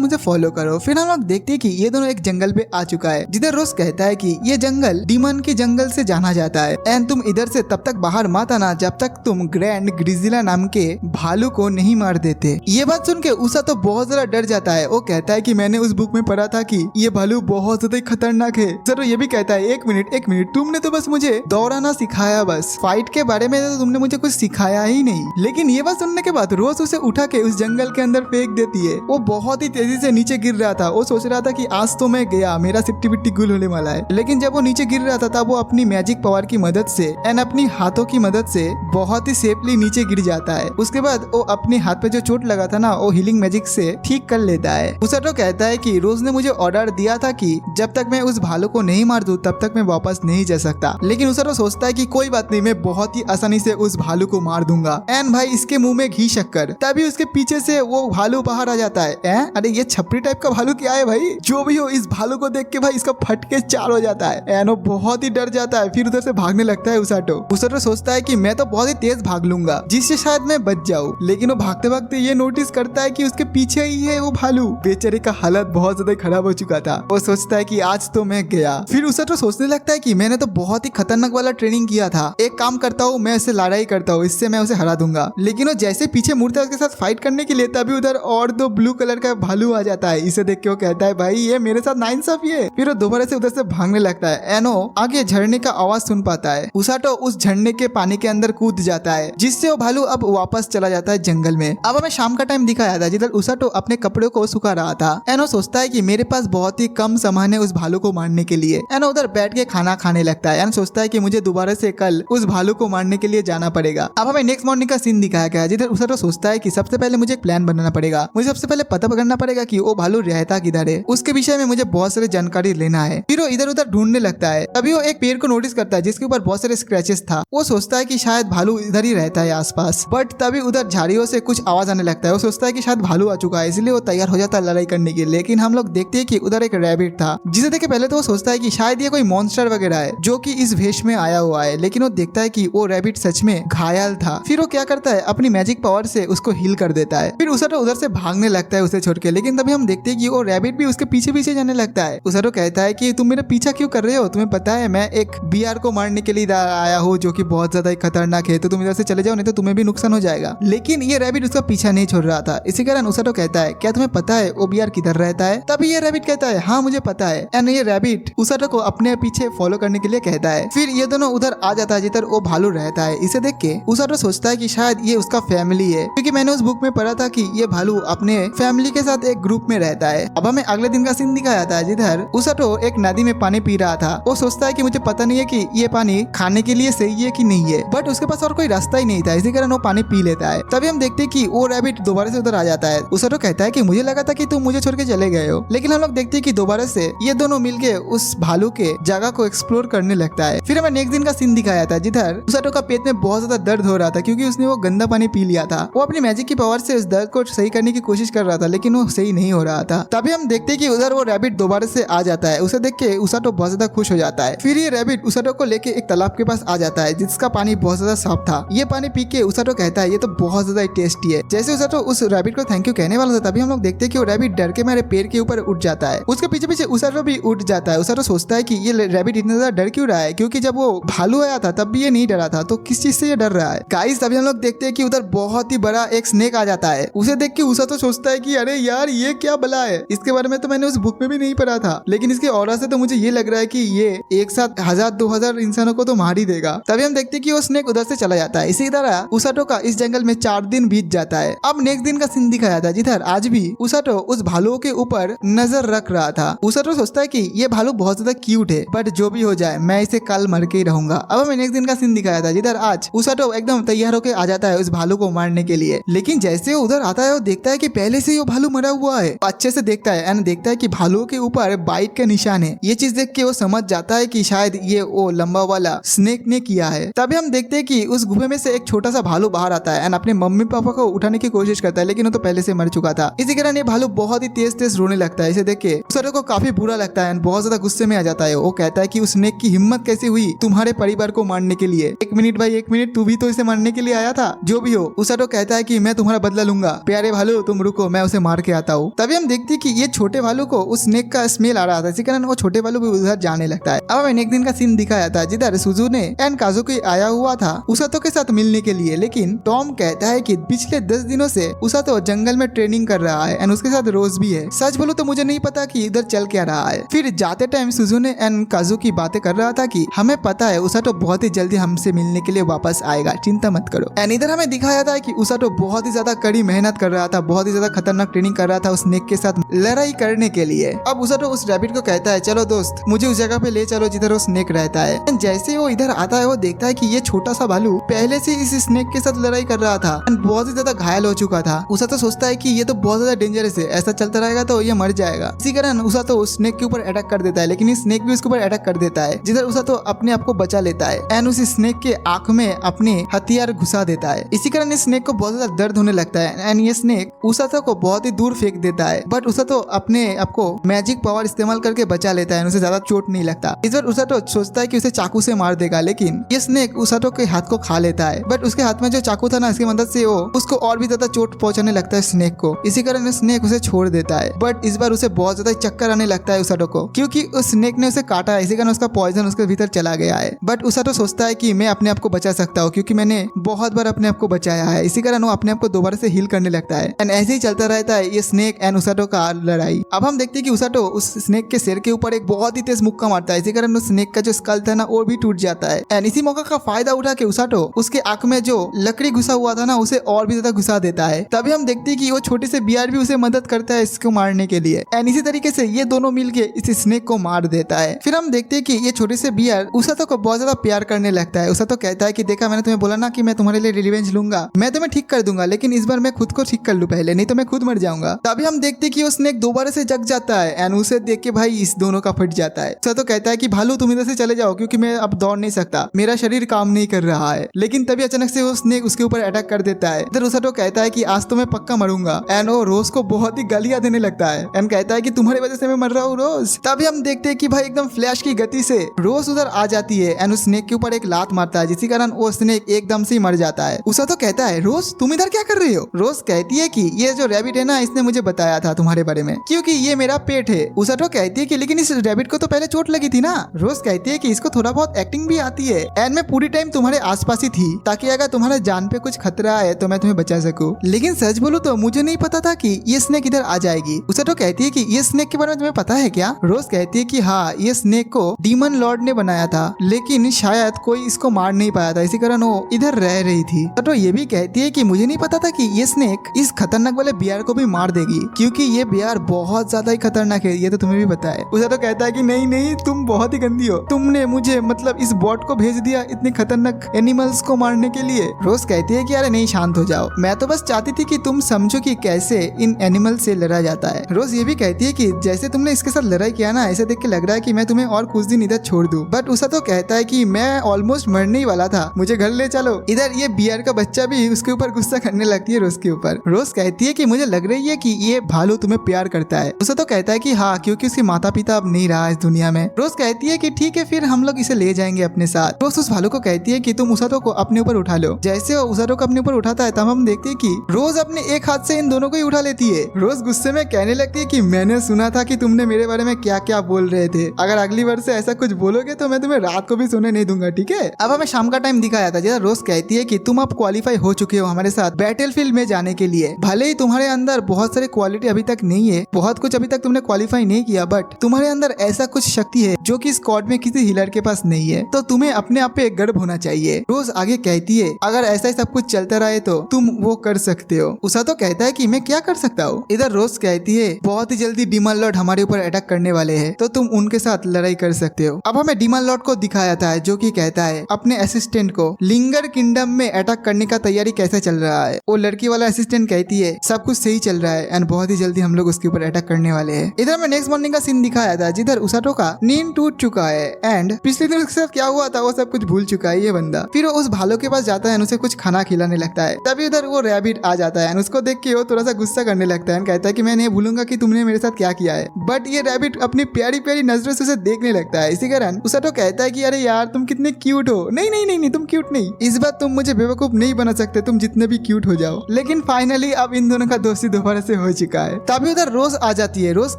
मुझे फॉलो करो। फिर हम लोग देखते हैं कि ये दोनों एक जंगल पे आ चुका है, जिधर रोज कहता है कि ये जंगल डीमन के जंगल से जाना जाता है एंड तुम इधर से तब तक बाहर मत आना जब तक तुम ग्रैंड ग्रिजिला नाम के भालू को नहीं मार देते। ये बात सुन के उसाटो बहुत ज्यादा डर जाता है। वो कहता है कि मैंने उस बुक में पढ़ा था कि ये भालू बहुत ज्यादा खतरनाक है। उसाटो ये भी कहता है एक मिनट तुमने तो बस मुझे दौड़ाना सिखाया, बस फाइट के बारे में तो तुमने मुझे कुछ सिखाया ही नहीं। लेकिन ये बात सुनने के बाद रोज उसे उठा के उस जंगल के अंदर फेंक देती है। वो बहुत ही तेजी से नीचे गिर रहा था। वो सोच रहा था कि आज तो मैं गया, मेरा सिट्टी बिट्टी गुल होने वाला है। लेकिन जब वो नीचे गिर रहा था तब वो अपनी मैजिक पावर की मदद से एंड अपनी हाथों की मदद से बहुत ही सेफली नीचे गिर जाता है। उसके बाद वो अपने हाथ पे जो चोट लगा था ना, वो हीलिंग मैजिक से ठीक कर लेता है। उसाटो कहता है कि रोज ने मुझे ऑर्डर दिया था कि जब तक मैं उस भालू को नहीं मार दूं तब तक मैं वापस नहीं जा सकता। लेकिन उसाटो सोचता है कि कोई बात नहीं, मैं बहुत ही आसानी से उस भालू को मार दूंगा। एंड भाई इसके मुंह में घी शक्कर, तभी उसके पीछे से वो भालू बाहर आ जाता है। अरे ये छपरी टाइप का भालू क्या है भाई? जो भी हो, इस भालू को देख के भाई इसका फटके चार हो जाता है एंड वो बहुत ही डर जाता है। फिर उधर से भागने लगता है उसाटो सोचता है कि मैं तो बहुत ही तेज भाग लूंगा जिससे शायद मैं बच जाऊं। लेकिन वो भागते भागते ये नोटिस करता है कि उसके पीछे ही है वो भालू। बेचारे का हालत बहुत ज्यादा खराब हो चुका था। वो सोचता है कि आज तो मैं गया। फिर उसाटो सोचने लगता है कि मैंने तो बहुत ही खतरनाक वाला ट्रेनिंग किया था, एक काम करता हूँ मैं इससे लड़ाई करता हूँ, इससे मैं उसे हरा दूंगा। लेकिन वो जैसे पीछे मुड़ता है उसके साथ फाइट करने के लिए, तभी उधर और दो ब्लू कलर का भालू आ जाता है। इसे देख के वो कहता है भाई ये मेरे साथ नाइंसाफी है। फिर वो दोबारा से उधर से भागने लगता है। एनो आगे झरने का आवाज सुन पाता है। उसाटो उस झरने के पानी के अंदर कूद जाता है, जिससे वो भालू अब वापस चला जाता है जंगल में। अब हमें शाम का टाइम दिखाया था, जिधर उसाटो अपने कपड़ों को सुखा रहा था। एनो सोचता है कि मेरे पास बहुत ही कम सामान है उस भालू को मारने के लिए। एनो उधर बैठ के खाना खाने लगता है एंड सोचता है कि मुझे दोबारा से कल उस भालू को मारने के लिए जाना पड़ेगा। अब हमें नेक्स्ट मॉर्निंग का सीन दिखाया गया है, जिधर उसाटो सोचता है कि सबसे पहले मुझे एक प्लान बनाना पड़ेगा। मुझे सबसे पहले पता करना पड़ेगा कि वो भालू रहता किधर है, उसके विषय में मुझे बहुत सारी जानकारी लेना है। फिर वो इधर उधर ढूंढने लगता है। तभी वो एक पेड़ को नोटिस करता है जिसके ऊपर बहुत सारे स्क्रैचेस था। वो सोचता है कि शायद भालू इधर ही रहता है आसपास। बट तभी उधर झाड़ियों से कुछ आवाज आने लगता है। वो सोचता है कि शायद भालू आ चुका है, इसलिए वो तैयार हो जाता है लड़ाई करने के लिए। लेकिन हम लोग देखते हैं कि उधर एक रैबिट था, जिसे देख के पहले तो वो सोचता है कि शायद ये कोई मॉन्स्टर वगैरह है जो कि इस भेष में आया हुआ है। लेकिन वो देखता है कि वो रैबिट सच में घायल था। फिर वो क्या करता है, अपनी मैजिक पावर से उसको हील कर देता है। फिर उसाटो उधर से भागने लगता है उसे छोड़ के। लेकिन तभी हम देखते हैं कि वो रैबिट भी उसके पीछे पीछे जाने लगता है। उसाटो कहता है कि तुम मेरा पीछा क्यों कर रहे हो? तुम्हें पता है मैं एक बीआर को मारने के लिए आया हूँ जो कि बहुत ज्यादा खतरनाक है, तो तुम इधर से चले जाओ, नहीं तो तुम्हें भी नुकसान हो जाएगा। लेकिन ये रैबिट उसका पीछा नहीं छोड़ रहा था। इसी कारण उसाटो कहता है क्या तुम्हें पता है वो बीआर किधर रहता है? तभी ये रैबिट कहता है हाँ मुझे पता है। एंड ये रैबिट उसाटो को अपने पीछे फॉलो करने के लिए कहता है। फिर ये दोनों उधर आ जाता है जिधर वो भालू रहता है। इसे देख के उसाटो सोचता है कि शायद ये उसका फैमिली है, क्योंकि मैंने उस बुक में पढ़ा था कि ये भालू अपने फैमिली के साथ एक ग्रुप में रहता है। अब हमें अगले दिन का सीन दिखाया था, जिधर उसाटो एक नदी में पानी पी रहा था। वो सोचता है कि मुझे पता नहीं है कि ये पानी खाने के लिए सही है कि नहीं है, बट उसके पास और कोई रास्ता ही नहीं था, इसी कारण वो पानी पी लेता है। तभी हम देखते हैं कि वो रैबिट दोबारा से उधर आ जाता है। उसाटो कहता है कि मुझे लगा था कि तुम मुझे छोड़ के चले गए हो। लेकिन हम लोग देखते हैं कि दोबारा से ये दोनों मिलके उस भालू के जगह को एक्सप्लोर करने लगता है। फिर हमें नेक्स्ट दिन का सीन दिखाया था, जिधर उसाटो का पेट में बहुत ज्यादा दर्द हो रहा था, क्योंकि उसने वो गंदा पानी पी लिया था। वो अपनी मैजिक की पावर से उस दर्द को सही करने की कोशिश कर रहा था, लेकिन वो सही नहीं हो रहा था। तभी हम देखते हैं कि उधर वो रैबिट दोबारा से आ जाता है। उसे देख के उसाटो बहुत ज्यादा खुश हो जाता है। फिर ये रैबिट उसाटो को लेके एक तालाब के पास आ जाता है, जिसका पानी बहुत ज्यादा साफ था। ये पानी पी के उसाटो कहता है ये तो बहुत ज्यादा टेस्टी है। जैसे उसाटो उस रैबिट को थैंक यू कहने वाला था, तभी हम लोग देखते हैं कि वो रैबिट डर के मेरे पेड़ के ऊपर उठ जाता है। उसके पीछे पीछे उसाटो भी उठ जाता है। उसाटो सोचता है कि ये रैबिट इतना ज्यादा डर क्यों रहा है, क्योंकि जब वो भालू आया था तब भी ये नहीं डरा था, तो किस चीज से ये डर रहा है। गाइस तभी हम लोग देखते हैं कि उधर बहुत ही बड़ा एक स्नेक आ जाता है। उसे देख के उसाटो सोचता है कि अरे यार ये क्या बला है, इसके बारे में तो मैंने उस बुक में भी नहीं पढ़ा था, लेकिन इसके ऑरा से तो मुझे ये लग रहा है कि ये एक साथ 1000-2000 इंसानों को तो मार ही देगा। तभी हम देखते हैं कि वो स्नेक उधर से चला जाता है। इसी तरह उसाटो का इस जंगल में 4 दिन बीत जाता है। अब नेक्स्ट दिन का सीन दिखाया था, जिधर आज भी उसाटो उस भालुओं के ऊपर नजर रख रहा था। उसाटो सोचता है कि ये भालू बहुत ज्यादा क्यूट है, बट जो भी हो जाए मैं इसे कल मर के ही रहूंगा। अब हमें नेक्स्ट दिन का सीन दिखाया था, जिधर आज उसाटो एकदम तैयार होकर आ जाता है उस भालू को मारने के लिए। लेकिन जैसे वो उधर आता है, वो देखता है कि पहले से ही वो भालू मरा हुआ है। अच्छे से देखता है एंड देखता है कि भालुओं के ऊपर बाइट का निशान है। ये चीज देख के वो समझ जाता है कि शायद ये वो लंबा वाला स्नेक ने किया है। तभी हम देखते हैं कि उस गुफे में से एक छोटा सा भालू बाहर आता है एंड अपने मम्मी पापा को उठाने की कोशिश करता है, लेकिन वो तो पहले से मर चुका था। इसी कारण ये भालू बहुत ही तेज तेज रोने लगता है। इसे देख के उसाटो को काफी बुरा लगता है एंड बहुत ज्यादा गुस्से में आ जाता है। वो कहता है कि उस स्नेक की हिम्मत कैसे हुई तुम्हारे परिवार को मारने के लिए। एक मिनट भाई, एक मिनट, तू भी तो इसे मारने के लिए आया था, जो भी हो। उसाटो कहता है कि मैं तुम्हारा बदला लूंगा, प्यारे भालू तुम रुको, मैं उसे मार के आता हूँ। तभी हम देखते हैं कि ये छोटे भालू को उस स्नेक का स्मेल आ रहा था, इसी कारण वो छोटे भालू भी उधर जाने लगता है। अब हमें एक दिन का सीन दिखाया था जिधर सुजुने एंड काजुकी आया हुआ था उसाटो के साथ मिलने के लिए, लेकिन टॉम कहता है कि पिछले 10 दिनों से उसाटो जंगल में ट्रेनिंग कर रहा है एंड उसके साथ रोज भी है। सच बोलो तो मुझे नहीं पता कि इधर चल क्या रहा है। फिर जाते टाइम सुजुने एंड काजुकी बातें कर रहा था कि हमें पता है उसाटो बहुत ही जल्दी हमसे मिलने के लिए वापस आएगा, चिंता मत करो। एंड इधर हमें दिखाया था कि उसाटो बहुत ही ज्यादा कड़ी मेहनत कर रहा था, बहुत ही ज्यादा खतरनाक ट्रेनिंग कर रहा था उस स्नेक के साथ लड़ाई करने के लिए। अब उसाटो उस रैबिट को कहता है चलो दोस्त मुझे उस जगह पे ले चलो जिधर वो स्नेक रहता है। एंड जैसे वो इधर आता है वो देखता है कि ये छोटा सा भालू पहले से इस स्नेक के साथ लड़ाई कर रहा था एंड बहुत ही ज्यादा घायल हो चुका था। उसाटो सोचता है कि ये तो बहुत ज्यादा डेंजरस है, ऐसा चलता रहेगा तो ये मर जाएगा। इसी कारण उसाटो उस स्नेक के ऊपर अटैक कर देता है, लेकिन इस स्नेक भी उसके ऊपर अटैक कर देता है, जिधर उसाटो अपने आप को बचा लेता है एंड उस स्नेक के आंख में अपने हथियार घुसा देता है। इसी कारण इस स्नेक को बहुत ज्यादा दर्द होने लगता है एंड ये स्नेक उसाटो को बहुत ही दूर फेंक देता है, बट उसाटो अपने आप को मैजिक पावर इस्तेमाल करके बचा लेता है, उसे ज्यादा चोट नहीं लगता। इस बार उसाटो सोचता है कि उसे चाकू से मार देगा, लेकिन ये स्नेक उसाटो के हाथ को खा लेता है, बट उसके हाथ में जो चाकू था ना इसकी मदद से वो उसको और भी ज्यादा चोट पहुंचाने लगता है स्नेक को। इसी कारण स्नेक उसे छोड़ देता है, बट इस बार उसे बहुत ज्यादा चक्कर आने लगता है उसाटो को, क्योंकि उस स्नेक ने उसे काटा है, इसी कारण उसका पॉइजन उसके भीतर चला गया है। बट उसाटो सोचता है कि मैं अपने आप को बचा सकता हूँ, क्योंकि मैंने बहुत बार अपने आप को बचाया है, इसी कारण वो अपने आप को दोबारा से हील करने लगता है एंड ऐसे ही चलता रहता है ये स्नेक एंड उसाटो का लड़ाई। अब हम देखते हैं कि उसाटो उस स्नेक के सिर के ऊपर एक बहुत ही तेज मुक्का मारता है, इसी कारण उस स्नेक का जो स्कल था ना वो भी टूट जाता है एंड इसी मौका का फायदा उठा के उसाटो उसके आंख में जो लकड़ी घुसा हुआ था ना उसे और भी ज्यादा घुसा देता है। तभी हम देखते हैं कि वो छोटे से बियर भी उसे मदद करता है इसको मारने के लिए एंड इसी तरीके से ये दोनों मिलके इस स्नेक को मार देता है। फिर हम देखते हैं कि ये छोटे से बियर उसाटो को बहुत ज्यादा प्यार करने लगता है। उसाटो कहता है कि देखा मैंने तुम्हें बोला ना कि मैं तुम्हारे लिए रिवेंज लूंगा, मैं तुम्हें ठीक कर दूंगा, लेकिन इस बार मैं खुद को ठीक कर लूं पहले, नहीं तो मैं खुद मर जाऊंगा। तभी हम देखते हैं कि वो स्नेक दोबारा से जग जाता है एंड उसे देख के भाई इस दोनों का फट जाता है। उसाटो कहता है कि भालू तुम इधर से चले जाओ, क्योंकि मैं अब दौड़ नहीं सकता, मेरा शरीर काम नहीं कर रहा है। लेकिन तभी अचानक से वो स्नेक उसके ऊपर अटैक कर देता है। इधर उसाटो कहता है कि आज तो मैं पक्का मरूंगा एंड वो रोज को बहुत ही गालियां देने लगता है एंड कहता है कि तुम्हारी वजह से मैं मर रहा हूँ रोज। तभी हम देखते हैं कि भाई एकदम फ्लैश की गति से रोज उधर आ जाती है एंड उस स्नेक के ऊपर एक लात मारता है, जिसके कारण वो स्नेक एकदम से मर जाता है। उसाटो कहता है रोज तुम इधर क्या कर रही हो? रोज कहती है कि ये जो रैबिट है ना इसने मुझे बताया था तुम्हारे बारे में, क्योंकि ये मेरा पेट है। उसाटो कहती है कि लेकिन इस रैबिट को तो पहले चोट लगी थी ना। रोज कहती है कि इसको थोड़ा बहुत एक्टिंग भी आती है एंड मैं पूरी टाइम तुम्हारे आसपास ही थी, ताकि अगर तुम्हारे जान पे कुछ खतरा है तो मैं तुम्हें बचा सकूं। लेकिन सच बोलूं तो मुझे नहीं पता था कि ये स्नेक इधर आ जाएगी। उसाटो कहती है कि ये स्नेक के बारे में तुम्हें पता है क्या? रोज कहती है कि हाँ, ये स्नेक को डीमन लॉर्ड ने बनाया था, लेकिन शायद कोई इसको मार नहीं पाया था, इसी कारण वो इधर रह रही थी। तो ये भी कहती है कि मुझे नहीं पता था कि ये स्नेक इस खतरनाक वाले बियर को भी मार देगी, क्योंकि ये बियर बहुत ज्यादा ही खतरनाक है, ये तो तुम्हें भी पता है। उसाटो कहता है कि नहीं नहीं, तुम बहुत ही गंदी हो, तुमने मुझे मतलब इस बॉट को भेज दिया इतने खतरनाक एनिमल्स को मारने के लिए। रोज कहती है कि अरे नहीं, शांत हो जाओ, मैं तो बस चाहती थी कि तुम समझो कि कैसे इन एनिमल से लड़ा जाता है। रोज ये भी कहती है कि जैसे तुमने इसके साथ लड़ाई किया ना, ऐसे देख के लग रहा है कि मैं तुम्हें और कुछ दिन इधर छोड़ दूं। बट उसाटो कहता है कि मैं ऑलमोस्ट मरने ही वाला था, मुझे घर ले चलो। इधर ये बियर का बच्चा भी उसके ऊपर गुस्सा करने लगती है रोज के ऊपर। रोज कहती है कि मुझे लग रही है कि ये भालू तुम्हें प्यार करता है। उसाटो कहता है कि हाँ, क्योंकि उसके माता पिता अब नहीं रहा इस दुनिया में। रोज कहती है कि ठीक है, फिर हम लोग इसे ले जाएंगे अपने साथ। रोज उस भालू को कहती है कि तुम उसाटो को अपने ऊपर उठा लो। जैसे वो उसाटो को अपने ऊपर उठाता है, तब हम देखते हैं कि रोज अपने एक हाथ से इन दोनों को ही उठा लेती है। रोज गुस्से में कहने लगती है कि मैंने सुना था कि तुमने मेरे बारे में क्या क्या बोल रहे थे, अगर अगली बार से ऐसा कुछ बोलोगे तो मैं तुम्हें रात को भी सोने नहीं दूंगा, ठीक है? अब हमें शाम का टाइम दिखाया था, जैसा रोज कहती है कि तुम अब क्वालिफाई हो चुके हो हमारे साथ बैटलफील्ड में जाने के लिए। भले ही तुम्हारे अंदर बहुत सारे क्वालिटी अभी तक नहीं है, बहुत कुछ अभी तक तुमने क्वालिफाई नहीं किया, बट तुम्हारे अंदर ऐसा कुछ शक्ति है जो कि स्क्वाड में किसी हीलर के पास नहीं है, तो तुम्हें अपने आप पे एक गर्व होना चाहिए। रोज आगे कहती है अगर ऐसा ही सब कुछ चलता रहे तो तुम वो कर सकते हो। उसाटो कहता है कि मैं क्या कर सकता हूँ? इधर रोज कहती है बहुत ही जल्दी डीमन लॉर्ड हमारे ऊपर अटैक करने वाले हैं, तो तुम उनके साथ लड़ाई कर सकते हो। अब हमें डीमन लॉर्ड को दिखाया था जो कि कहता है अपने असिस्टेंट को लिंगर किंगडम में अटैक करने का तैयारी कैसे चल रहा है। वो लड़की वाला असिस्टेंट कहती है सब कुछ सही चल रहा है एंड बहुत ही जल्दी हम लोग उसके ऊपर अटैक करने वाले हैं। इधर हमें नेक्स्ट मॉर्निंग का सीन दिखाया था जिधर उसाटो का नींद टूट चुका है एंड पिछले दिन उसके साथ क्या हुआ था वो सब कुछ भूल चुका है ये बंदा। फिर वो उस भालू के पास जाता है और उसे कुछ खाना खिलाने लगता है। तभी उधर वो रैबिट आ जाता है, उसको देख के वो थोड़ा सा गुस्सा करने लगता है, कहता है कि मैं नहीं भूलूंगा कि तुमने मेरे साथ क्या किया है। बट ये रैबिट अपनी प्यारी प्यारी नजरों से उसे देखने लगता है। इसी कारण उसाटो कहता है कि अरे यार तुम कितने क्यूट हो। नहीं नहीं नहीं नहीं, तुम क्यूट नहीं, इस बार तुम मुझे बेवकूफ नहीं बना सकते तुम जितने भी क्यूट हो जाओ। लेकिन फाइनली अब इन दोनों का दोस्ती दोबारा से हो चुका है। तभी उधर रोज आ जाती है। रोज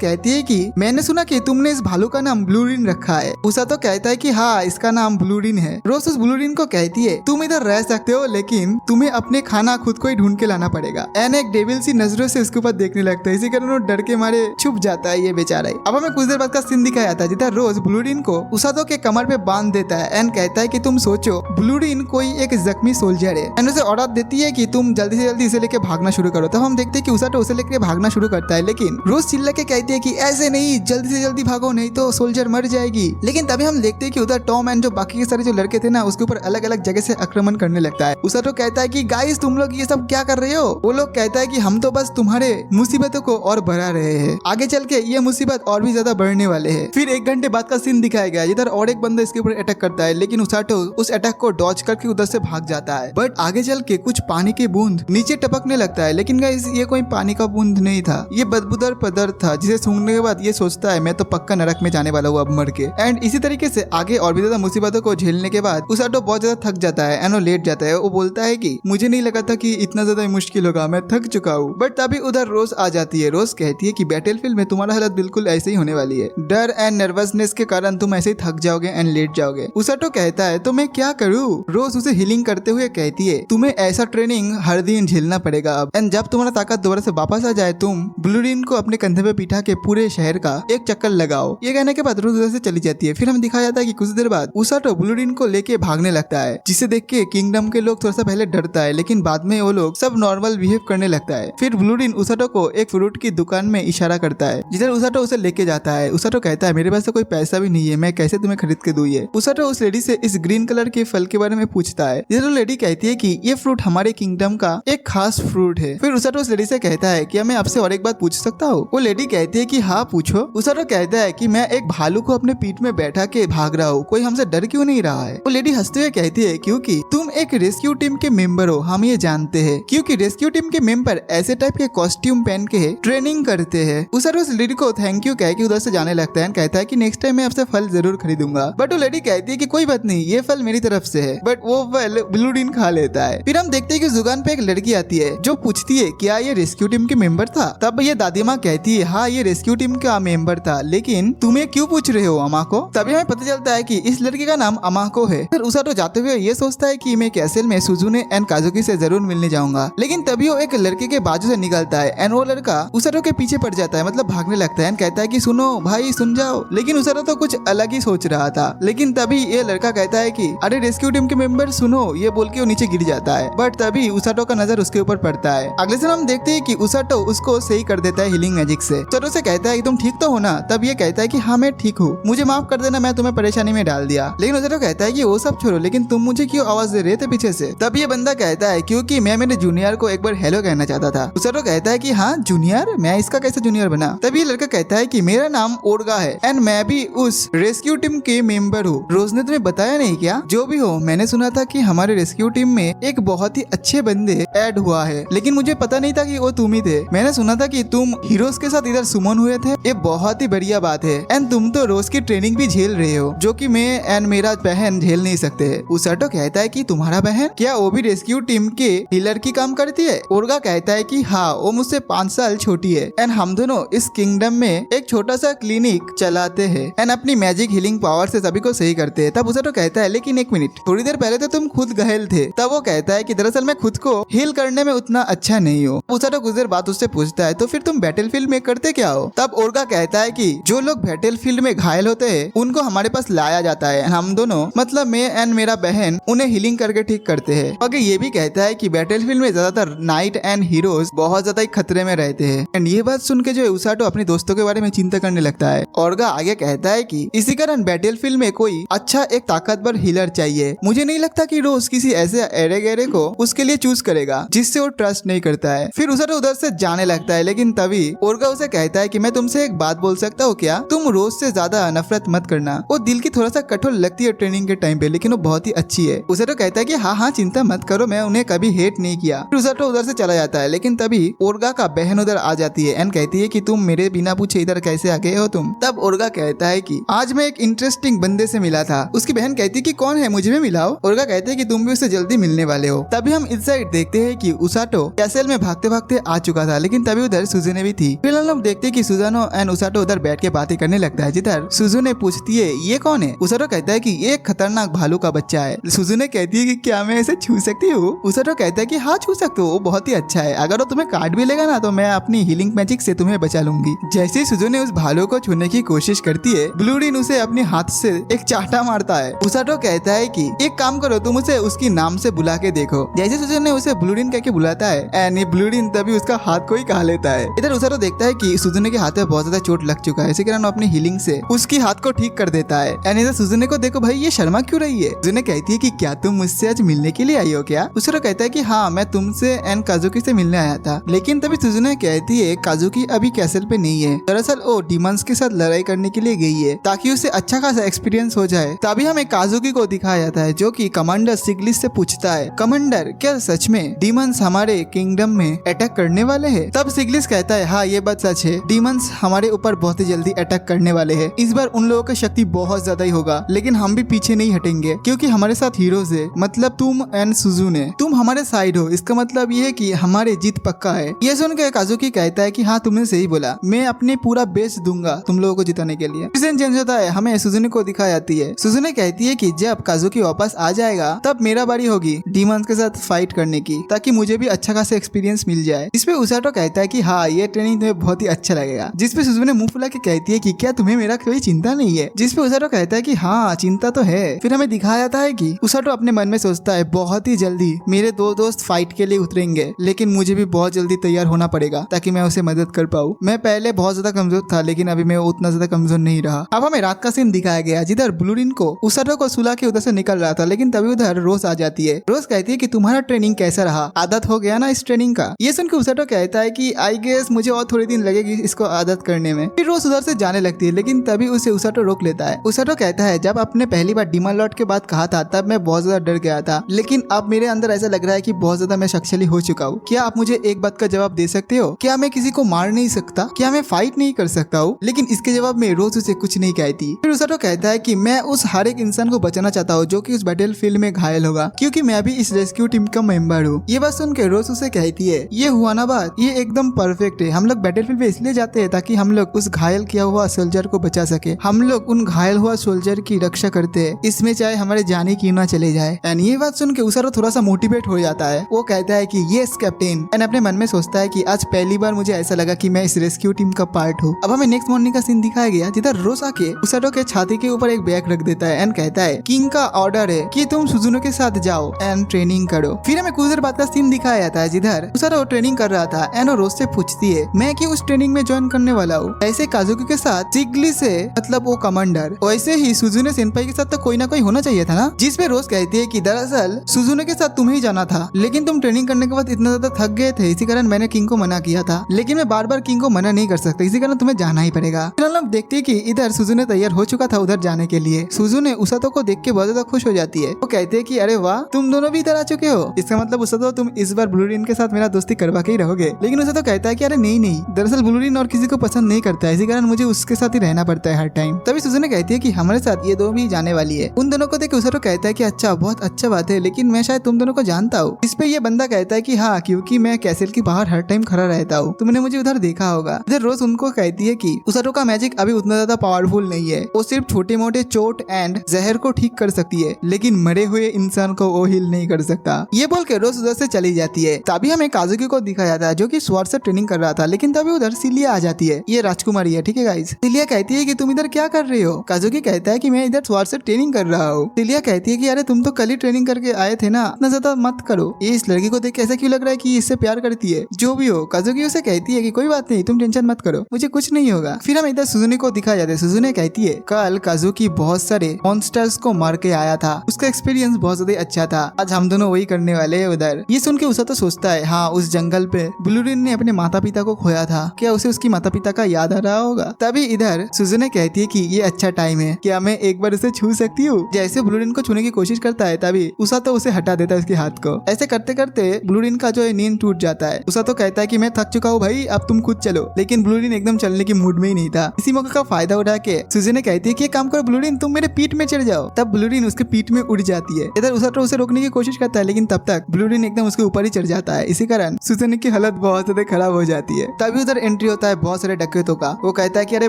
कहती है कि मैंने सुना कि तुमने इस भालू का नाम ब्लूरिन रखा है। उषा तो कहता है कि हाँ इसका नाम ब्लूरिन है। रोज उस ब्लूरिन को कहती है तुम इधर रह सकते हो लेकिन तुम्हें अपने खाना खुद को ही ढूंढ के लाना पड़ेगा। एन एक डेविल सी नजरों से उसके ऊपर देखने लगता है। इसी कारण वो डर के मारे छुप जाता है ये बेचारा। अब हमें कुछ देर बाद का सीन दिखाया जाता है जिधर रोज ब्लूरिन को उसातो के कमर पे बांध देता है एंड कहता है कि तुम सोचो ब्लूरिन कोई एक जख्मी सोल्जर है एंड उसे ऑर्डर देती है कि तुम जल्दी से जल्दी इसे लेके भागना शुरू करो। तब हम देखते हैं कि उसातो उसे लेके भागना शुरू करता है लेकिन रोज चिल्ला के कहती है कि ऐसे नहीं, जल्दी से जल्दी भागो नहीं तो सोल्जर मर जाएगी। लेकिन तभी हम देखते हैं कि उधर टॉम एंड जो बाकी के सारे जो लड़के थे ना उसके ऊपर अलग अलग जगह से आक्रमण करने लगता है। उसातो कहता है कि गाइस तुम लोग ये सब क्या कर रहे हो। वो लोग कहता है कि हम तो बस तुम्हारे मुसीबतों को और बढ़ा रहे हैं, आगे चल के ये मुसीबत और भी ज्यादा बढ़ने वाले हैं। फिर 1 घंटे बाद का सीन दिखाया गया जिधर और एक बंदा इसके ऊपर अटैक करता है लेकिन उसातो उस अटैक को डॉज करके उधर से भाग जाता है। बट आगे चल के कुछ पानी की बूंद नीचे टपकने लगता है लेकिन गाइस ये कोई पानी का बूंद नहीं था, ये बदबूदार पदार्थ था जिसे सूंघने के बाद ये सोचता है मैं तो पक्का नरक में जाने वाला हूँ अब मर के। एंड इसी तरीके से आगे और भी ज्यादा मुसीबतों को झेलने के बाद उसातो बहुत ज्यादा थक जाता है एंड वो लेट जाता है। वो बोलता है कि मुझे नहीं लगा था कि इतना ज्यादा मुश्किल होगा, मैं थक चुका हूँ। बट तभी उधर रोज आ जाती है। रोज कहती है कि बैटलफील्ड में तुम्हारा हालत बिल्कुल ऐसे ही होने वाली है, डर एंड नर्वसनेस के कारण तुम ऐसे ही थक जाओगे एंड लेट जाओगे। उसातो कहता है तो मैं क्या करूँ। रोज उसे हीलिंग करते हुए कहती है तुम्हें ऐसा ट्रेनिंग हर दिन झेलना पड़ेगा अब एंड जब तुम्हारा ताकत दोबारा से वापस आ जाए तुम ब्लूरिन को अपने कंधे पे बिठा के पूरे शहर का एक चक्कर लगाओ। ये कहने के बाद रोज उधर से चली जाती है। फिर हमें दिखाया जाता है कि कुछ देर बाद उसातो ब्लूरिन को लेके भागने लगता है जिसे देख के किंगडम के लोग थोड़ा सा पहले डरता है लेकिन बाद में वो लोग सब नॉर्मल बिहेव करने लगता है। फिर ब्लूरिन उसातो को एक फ्रूट की दुकान में इशारा करता है जिधर उसातो उसे लेके जाता है। उसातो कहता है मेरे पास तो कोई पैसा भी नहीं है, मैं कैसे तुम्हें खरीद के दूँ ये। उसातो उस लेडी से इस ग्रीन कलर के फल के बारे में पूछता है जिधर वो लेडी कहती है कि ये फ्रूट हमारे किंगडम का एक खास फ्रूट है। फिर उसातो उस लेडी से कहता है क्या मैं आपसे और एक बात पूछ सकता हूँ। वो लेडी कहती है कि हाँ पूछो। उसातो कहता है कि मैं एक भालू को अपने पीठ में बैठा के भाग रहा हूँ, कोई हमसे डर क्यों नहीं रहा है। वो लेडी हंसते हुए कहती है क्योंकि तुम एक रेस्क्यू टीम के मेंबर हो, हम ये जानते हैं, क्योंकि रेस्क्यू टीम के मेंबर ऐसे टाइप के कॉस्ट्यूम पहन के ट्रेनिंग करते हैं। उसातो उस लेडी को थैंक यू कह के उधर से जाने लगता है, कहता है कि नेक्स्ट टाइम मैं आपसे फल जरूर खरीदूंगा। बट वो लेडी कहती है कि कोई बात नहीं, ये फल मेरी तरफ से है। बट वो फल ब्लूरिन खा लेता है। फिर हम देखते हैं कि जुगान पे एक लड़की आती है जो पूछती है क्या ये रेस्क्यू टीम के मेंबर था। तब ये दादी माँ कहती है हाँ ये रेस्क्यू टीम का मेंबर था, लेकिन तुम्हें क्यों पूछ रहे हो अमाको। तभी हमें पता चलता है कि इस लड़की का नाम अमाको है। फिर उसातो जाते हुए ये सोचता है कि मैं कैसल में सुजुने एंड काजुकी से जरूर मिलने जाऊंगा, लेकिन तभी वो एक लड़के के बाजू से निकलता है एंड वो लड़का उसातो के पीछे पड़ जाता है, मतलब भागने लगता है। कहता है कि सुनो भाई सुन जाओ, लेकिन उसातो तो कुछ अलग ही सोच रहा था। लेकिन तभी ये लड़का कहता है कि अरे रेस्क्यू टीम के मेंबर सुनो, ये बोल के वो नीचे गिर जाता है। बट तभी उसातो का नजर उसके ऊपर पड़ता है। अगले दिन हम देखते हैं कि उसातो उसको सही कर देता है हीलिंग मैजिक से। उसातो से कहता है कि तुम ठीक तो हो ना। तब ये कहता है कि हाँ मैं ठीक हूँ, मुझे माफ कर देना, मैं तुम्हें परेशानी में डाल दिया। लेकिन उसातो कहता है कि वो सब छोड़ो, लेकिन तुम मुझे क्यों आवाज दे रहे थे पीछे से। तब ये बंदा कहता है क्योंकि मैं मेरे जूनियर को एक बार हेलो कहना चाहता था। उसातो कहता है कि हाँ जूनियर, मैं इसका कैसे जूनियर बना। तब ये लड़का कहता है कि मेरा नाम ओरगा है एंड मैं भी उस रेस्क्यू टीम के मेंबर हूँ। रोज ने तुम्हें बताया नहीं क्या। जो भी हो, मैंने सुना था कि हमारे रेस्क्यू टीम में एक बहुत ही अच्छे बंदे ऐड हुआ है, लेकिन मुझे पता नहीं था कि वो तुम ही थे। मैंने सुना था कि तुम हीरोज के साथ इधर सुमन हुए थे, ये बहुत ही बढ़िया बात है। एंड तुम तो रोज की ट्रेनिंग भी झेल रहे हो, जो कि मैं एंड मेरा बहन झेल नहीं सकते है। उसातो कहता है कि तुम्हारा बहन क्या वो भी रेस्क्यू टीम के हीलर की काम करती है। ओरगा कहता है कि हाँ वो मुझसे 5 साल छोटी है एंड हम दोनों इस किंगडम में एक छोटा सा क्लिनिक चलाते हैं एंड अपनी मैजिक हीलिंग पावर से सभी को सही करते हैं। तब उसातो कहता है लेकिन एक मिनट, थोड़ी देर पहले तो तुम खुद घायल थे। तब वो कहता है कि दरअसल मैं खुद को हील करने में उतना अच्छा नहीं हूँ। उसातो कुछ देर बाद उससे पूछता है तो फिर तुम बैटलफील्ड में करते क्या हो। तब ओरगा कहता है कि जो लोग बैटलफील्ड में घायल होते हैं उनको हमारे पास लाया जाता है, हम दोनों मतलब मैं एंड मेरा बहन उन्हें हीलिंग करके ठीक करते हैं। आगे ये भी कहता है कि बैटलफील्ड में ज्यादातर नाइट एंड हीरोज बहुत ज्यादा ही खतरे में रहते हैं। एंड ये बात सुन के जो उसातो अपने दोस्तों के बारे में चिंता करने लगता है। ओरगा आगे कहता है कि इसी कारण बैटलफील्ड में कोई अच्छा एक ताकतवर हीलर चाहिए। मुझे नहीं लगता कि रोज किसी ऐसे एरे गहरे को उसके लिए चूज करेगा जिससे वो ट्रस्ट नहीं करता है। फिर उसातो उधर से जाने लगता है, लेकिन तभी ओरगा उसे कहता है कि मैं तुमसे एक बात बोल सकता हूँ क्या। तुम रोज से ज्यादा नफरत मत करना, वो दिल की थोड़ा सा कठोर लगती है ट्रेनिंग के टाइम पे, लेकिन वो बहुत ही अच्छी है। उसातो कहता है कि हाँ हाँ चिंता मत करो, मैं उन्हें कभी हेट नहीं किया। फिर उसातो उधर से चला जाता है, लेकिन तभी ओरगा का बहन उधर आ जाती है एंड कहती है कि तुम मेरे बिना पूछे इधर कैसे आ गए हो तुम। तब ओरगा कहता है कि आज मैं एक इंटरेस्टिंग बंदे से मिला था। उसकी बहन कहती है कि कौन है, मुझे भी मिलाओ। ओरगा कहते हैं कि तुम भी उससे जल्दी मिलने वाले हो। तभी हम इस साइड देखते हैं कि उसाटो कैसल में भागते भागते आ चुका था, लेकिन तभी उधर सुजुने भी थी। फिलहाल हम देखते हैं कि सुजानो एंड उसाटो उधर बैठ के बातें करने लगता है, जिधर सुजुने पूछती है ये कौन है। उसाटो कहता है कि ये एक खतरनाक भालू का बच्चा है। सुजुने कहती है कि क्या मैं इसे छू सकती हूँ। उसाटो कहता है कि हाँ छू सकते हो, वो बहुत ही अच्छा है, अगर वो तुम्हें काट भी लेगा ना तो मैं अपनी हीलिंग मैजिक से तुम्हें बचा लूंगी। जैसे ही सुजुने उस भालू को छूने की कोशिश करती है, ब्लूरिन उसे अपने हाथ से एक चाटा मारता है। उसाटो कहता है कि एक काम करो, तुम उसे उसकी नाम से बुला के देखो। जैसे सुजुने उसे ब्लूरिन कह के बुलाता है एंड ये ब्लूरिन तभी उसका हाथ को ही खा लेता है। इधर उसाटो देखता है कि सुजुने के हाथ में बहुत ज्यादा चोट लग चुका है, इसी कारण अपनी हीलिंग से उसकी हाथ को ठीक कर देता है। एंड इधर सुजुने को देखो भाई ये शर्मा क्यों रही है। सुजुने कहती है कि क्या तुम मुझसे आज मिलने के लिए आई हो क्या। उसाटो कहता है कि हाँ मैं तुमसे एंड काजुकी से मिलने आया था, लेकिन तभी सुजुने कहती है काजुकी अभी कैसल पे नहीं है, दरअसल वो डीमंस के साथ लड़ाई करने के लिए गई है ताकि उसे अच्छा खासा एक्सपीरियंस हो जाए। तभी हमें काजुकी को दिखाया जाता है जो कि कमांडर सिग्लिस से पूछता है, कमांडर क्या सच में डीमंस हमारे किंगडम में अटैक करने वाले हैं। तब सिग्लिस कहता है हाँ ये बात सच है, डीमंस हमारे ऊपर बहुत ही जल्दी अटैक करने वाले हैं। इस बार उन लोगों की शक्ति बहुत ज्यादा ही होगा, लेकिन हम भी पीछे नहीं हटेंगे क्योंकि हमारे साथ हीरोज है, मतलब तुम एंड सुजुने, तुम हमारे साइड हो, इसका मतलब ये है कि हमारे जीत पक्का है। ये सुन के काजुकी कहता है कि हाँ तुमने सही बोला, मैं अपने पूरा बेस्ट दूंगा तुम लोगों को जिताने के लिए। सीन चेंज होता है, हमें सुजुने को दिखाई जाती है। सुजुने कहती है कि जब काजुकी वापस आ जाएगा तब मेरा बारी होगी डीमंस के साथ फाइट करने की, ताकि मुझे भी अच्छा खासा एक्सपीरियंस मिल जाए। जिसपे उसाटो कहता है कि हाँ ये ट्रेनिंग तुम्हें बहुत ही अच्छा लगेगा। जिसपे सुजुने मुंह फुला के कहती है कि क्या तुम्हें मेरा कोई चिंता नहीं है। जिसपे उसाटो कहता है कि हाँ चिंता तो है। फिर हमें दिखाया जाता है कि उसाटो अपने मन में सोचता है बहुत ही जल्दी मेरे दो दोस्त फाइट के लिए उतरेंगे, लेकिन मुझे भी बहुत जल्दी तैयार होना पड़ेगा ताकि मैं उसे मदद कर पाऊँ। मैं पहले बहुत ज्यादा कमजोर था, लेकिन अभी मैं उतना ज्यादा कमजोर नहीं रहा। अब हमें रात का सीन दिखाया गया जिधर ब्लूरिन को उसाटो को सुला के उधर से निकल रहा था, लेकिन तभी उधर रोज आ जाती है। रोज कहती है कि तुम्हारा ट्रेनिंग कैसा रहा, आदत हो गया ना इस ट्रेनिंग का। ये सुन के उसाटो कहता है कि आई गेस मुझे और थोड़े दिन लगेगी इसको आदत करने में। फिर रोज उधर से जाने लगती है, लेकिन तभी उसे उसाटो रोक लेता है। उसाटो कहता है जब आपने पहली बार डीमन लॉर्ड के बाद कहा था तब मैं बहुत ज्यादा डर गया था, लेकिन अब मेरे अंदर ऐसा लग रहा है कि बहुत ज्यादा मैं शक्तिशाली हो चुका हूँ। क्या आप मुझे एक बात का जवाब दे सकते हो, क्या मैं किसी को मार नहीं सकता, क्या मैं फाइट नहीं कर सकता हूँ। लेकिन इसके जवाब में रोज उसे कुछ नहीं कहती। फिर उसाटो कहता है कि मैं उस हर एक इंसान को बचाना चाहता हूँ जो कि उस बैटल फील्ड में घायल होगा, क्योंकि मैं भी इस रेस्क्यू टीम का मेंबर हूँ। ये बात सुन के रोज उसे कहती है ये हुआ ना बात, ये एकदम परफेक्ट है। हम लोग बैटल फील्ड पे इसलिए जाते हैं ताकि हम लोग उस घायल किया हुआ सोल्जर को बचा सके। हम लोग उन घायल हुआ सोल्जर की रक्षा करते हैं, इसमें चाहे हमारे जाने क्यों ना चले जाए। एंड ये बात सुन के उसाटो थोड़ा सा मोटिवेट हो जाता है। वो कहता है कि यस कैप्टन, एंड अपने मन में सोचता है कि आज पहली बार मुझे ऐसा लगा कि मैं इस रेस्क्यू टीम का पार्ट हूँ। अब हमें नेक्स्ट मॉर्निंग का सीन दिखाया गया जिधर रोज आके उसाटो के छाती के ऊपर एक बैग रख देता है एंड कहता है किंग का ऑर्डर है कि तुम सुजुनो के साथ जाओ एंड ट्रेनिंग करो। फिर हमें कुछ देर बाद का सीन दिखाया जाता है जिधर उसाटो ट्रेनिंग कर रहा था एंड रोज से पूछती है मैं कि उस ट्रेनिंग में ज्वाइन करने वाला हूँ। ऐसे काजुकी के साथ सिग्ली से मतलब वो कमांडर, वैसे ही सुजुने सेनपाई के साथ तो कोई ना कोई होना चाहिए था ना। जिसपे रोज कहती है कि दरअसल सुजुने के साथ तुम्हें ही जाना था, लेकिन तुम ट्रेनिंग करने के बाद इतना ज्यादा थक गए थे, इसी कारण मैंने किंग को मना किया था, लेकिन मैं बार बार किंग को मना नहीं कर सकता, इसी कारण तुम्हें जाना ही पड़ेगा। फिलहाल हम देखते हैं कि इधर सुजुने तैयार हो चुका था उधर जाने के लिए। सुजुने उसाटो को देख के बहुत ज्यादा खुश हो जाती है। वो कहते हैं कि अरे वाह तुम दोनों भी इधर आ चुके हो, इसका मतलब उसाटो तुम इस बार ब्लूरिन के साथ मेरा दोस्ती करवा के ही रहोगे। लेकिन उसाटो कहता है कि अरे नहीं, दरअसल ब्लूरिन और किसी को पसंद नहीं करता है, इसी कारण मुझे उसके साथ ही रहना पड़ता है हर टाइम। तभी सुजुने कहती है कि हमारे साथ ये दो भी जाने वाली है। उन दोनों को देख उसाटो कहता है कि अच्छा बहुत अच्छा बात है, लेकिन मैं शायद तुम दोनों को जानता हूँ। इस पे ये बंदा कहता है कि हाँ क्योंकि मैं कैसल के बाहर हर टाइम खड़ा रहता हूँ, तुमने मुझे उधर देखा होगा। इधर रोज उनको कहती है कि उसाटो का मैजिक अभी उतना ज्यादा पावरफुल नहीं है, वो सिर्फ छोटे मोटे चोट एंड जहर को ठीक कर सकती है, लेकिन मरे हुए इंसान को वो हील नहीं कर सकता। ये बोल के रोज उधर से चली जाती है। तभी हमें काजुकी को दिखाया जाता है जो कि स्वॉर्ड से ट्रेनिंग कर रहा था, लेकिन तभी उधर सिलिया आ जाती है। ये राजकुमारी है, ठीक है गाइस। सिलिया कहती है कि तुम इधर क्या कर रहे हो। काजुकी कहता है कि मैं इधर स्वॉर्ड से ट्रेनिंग कर रहा हूँ। सिलिया कहती है कि अरे तुम तो कल ही ट्रेनिंग करके आए थे ना, इतना ज्यादा मत करो। ये इस लड़की को देख के ऐसा क्यों लग रहा है कि इससे प्यार करती है। जो भी हो काजुकी उसे कहती है कि कोई बात नहीं, तुम टेंशन मत करो, मुझे कुछ नहीं होगा। फिर हम इधर सुजुने को दिखाया जाता है। सुजुने कहती है कल काजुकी बहुत सारे मॉन्स्टर्स को मार के आया था, उसका एक्सपीरियंस बहुत ज्यादा अच्छा था, आज हम दोनों वही करने वाले हैं उधर। ये सुन के उसाटो सोचता है हाँ उस जंगल पे ब्लूरिन ने अपने माता पिता को खोया था, क्या उसे उसकी माता पिता का याद आ रहा होगा। तभी इधर सुजुने कहती है कि ये अच्छा टाइम है, क्या मैं एक बार उसे छू सकती हूँ। जैसे ब्लूरिन को छूने की कोशिश करता है तभी उसाटो उसे हटा देता है उसके हाथ को। ऐसे करते करते ब्लूरिन का जो है नींद टूट जाता है। उसाटो कहता है कि मैं थक चुका हूँ भाई, अब तुम खुद चलो, लेकिन ब्लूरिन एकदम चलने की मूड में ही नहीं था। इसी मौके का फायदा उठा के सुजुने कहती है कि काम करो ब्लूरिन तुम मेरे पीठ में चढ़ जाओ। तब ब्लूरिन उसके पीठ में उड़ जाती है। इधर उसाटो उसे रोकने की कोशिश करता है, लेकिन तब तक ब्लूरिन एकदम उसके ऊपर ही चढ़ जाता है। इसी कारण सुजुने की हालत बहुत ज्यादा खराब हो जाती है। तभी उधर एंट्री होता है बहुत सारे डकैतों का। वो कहता है कि अरे